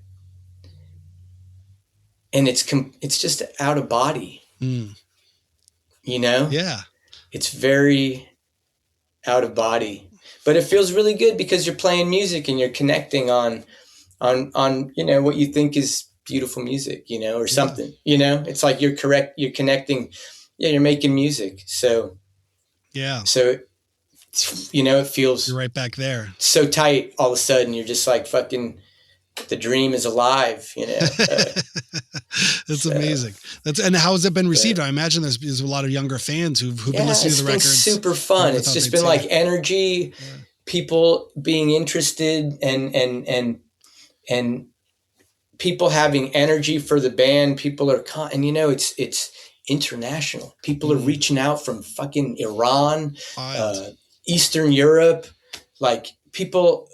And it's just out of body. Mm. Yeah. It's very out of body. But it feels really good because you're playing music and you're connecting on what you think is beautiful music, or something, it's like you're connecting, you're making music. So it feels, you're right back there, so tight. All of a sudden you're just like fucking, the dream is alive, That's amazing. And how has it been received? I imagine there's a lot of younger fans who've been listening to the records. It's been super fun. It's just been like energy, people being interested and people having energy for the band. People are, and it's international. People are reaching out from fucking Iran, Eastern Europe. Like people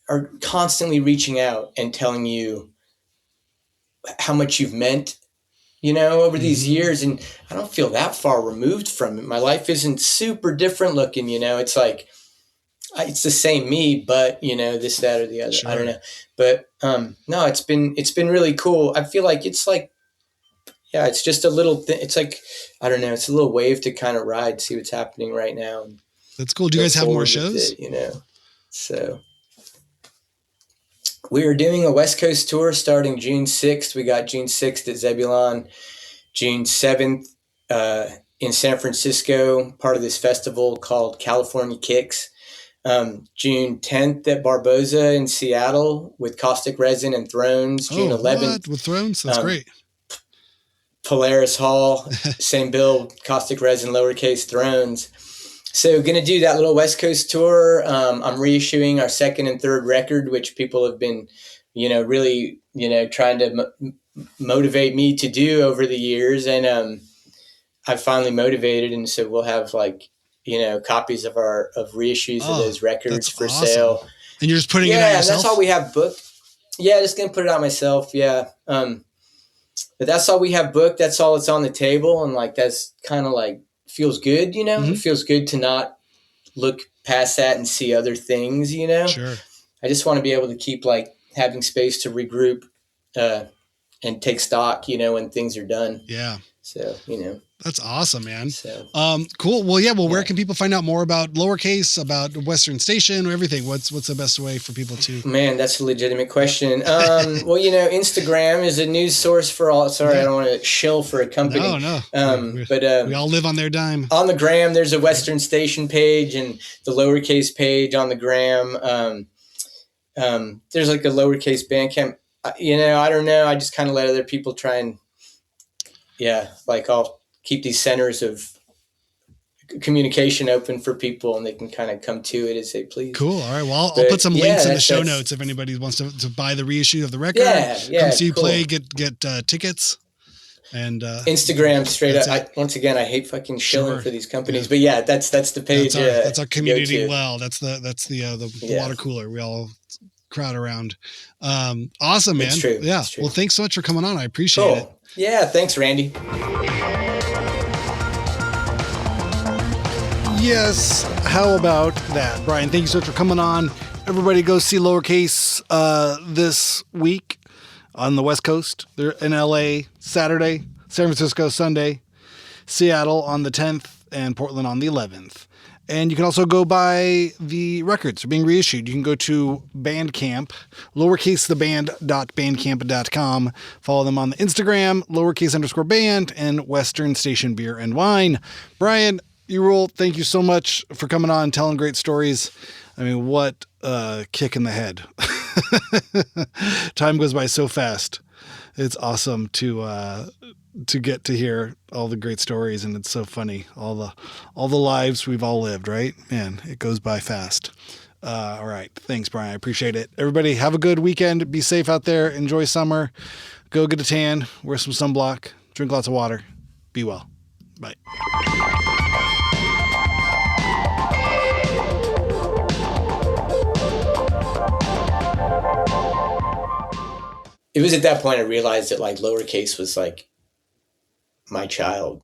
are constantly reaching out and telling you how much you've meant, over these years. And I don't feel that far removed from it. My life isn't super different looking, it's like, it's the same me, but this, that, or the other. Sure. I don't know, but no, it's been really cool. I feel like it's like, it's just a little thing. It's like, I don't know, it's a little wave to kind of ride, see what's happening right now. That's cool. Do you guys have more shows? So we are doing a West Coast tour starting June 6th. We got June 6th at Zebulon, June 7th in San Francisco, part of this festival called California Kicks. June 10th at Barboza in Seattle with Caustic Resin and Thrones. June 11th with Thrones. That's great. Polaris Hall, same bill, Caustic Resin, Lowercase, Thrones. So going to do that little West Coast tour. I'm reissuing our 2nd and 3rd record, which people have been, really, trying to motivate me to do over the years. And I finally motivated. And so we'll have like, copies of reissues of those records for sale. And you're just putting it out yourself? That's all we have booked. Yeah, just going to put it out myself. Yeah. But that's all we have booked. That's all that's on the table. And like, that's kind of like, feels good, Mm-hmm. It feels good to not look past that and see other things, Sure. I just want to be able to keep like having space to regroup and take stock, when things are done. Yeah. So, That's awesome, man. So, cool. Well, yeah. Well, where can people find out more about Lowercase, about Western Station, or everything? What's the best way for people to? Man, that's a legitimate question. Well, Instagram is a news source for all. Sorry, I don't want to shill for a company. No. But we all live on their dime. On the gram, there's a Western Station page and the Lowercase page on the gram. There's like a Lowercase Bandcamp. I don't know. I just kind of let other people try and, I'll keep these centers of communication open for people, and they can kind of come to it as they please. Cool. All right. Well, I'll put some links in the show notes if anybody wants to buy the reissue of the record. Come see you play, get tickets. And Instagram straight up. Once again, I hate fucking shilling for these companies, but that's the page. That's our community. Well, that's the water cooler. We all crowd around. Awesome, man. It's true. Yeah. It's true. Well, thanks so much for coming on. I appreciate it. Yeah. Thanks, Randy. Yes. How about that, Brian? Thank you so much for coming on. Everybody go see Lowercase this week on the West Coast. They're in LA Saturday, San Francisco Sunday, Seattle on the 10th, and Portland on the 11th. And you can also go buy the records. They're being reissued. You can go to Bandcamp, lowercasetheband.bandcamp.com. Follow them on the Instagram, lowercase_band, and Western Station Beer and Wine. Brian, you rule. Thank you so much for coming on and telling great stories. I mean, what a kick in the head. Time goes by so fast. It's awesome to get to hear all the great stories, and it's so funny. All the lives we've all lived, right? Man, it goes by fast. All right. Thanks, Brian. I appreciate it. Everybody have a good weekend. Be safe out there. Enjoy summer. Go get a tan. Wear some sunblock. Drink lots of water. Be well. Bye. It was at that point I realized that Lowercase was my child.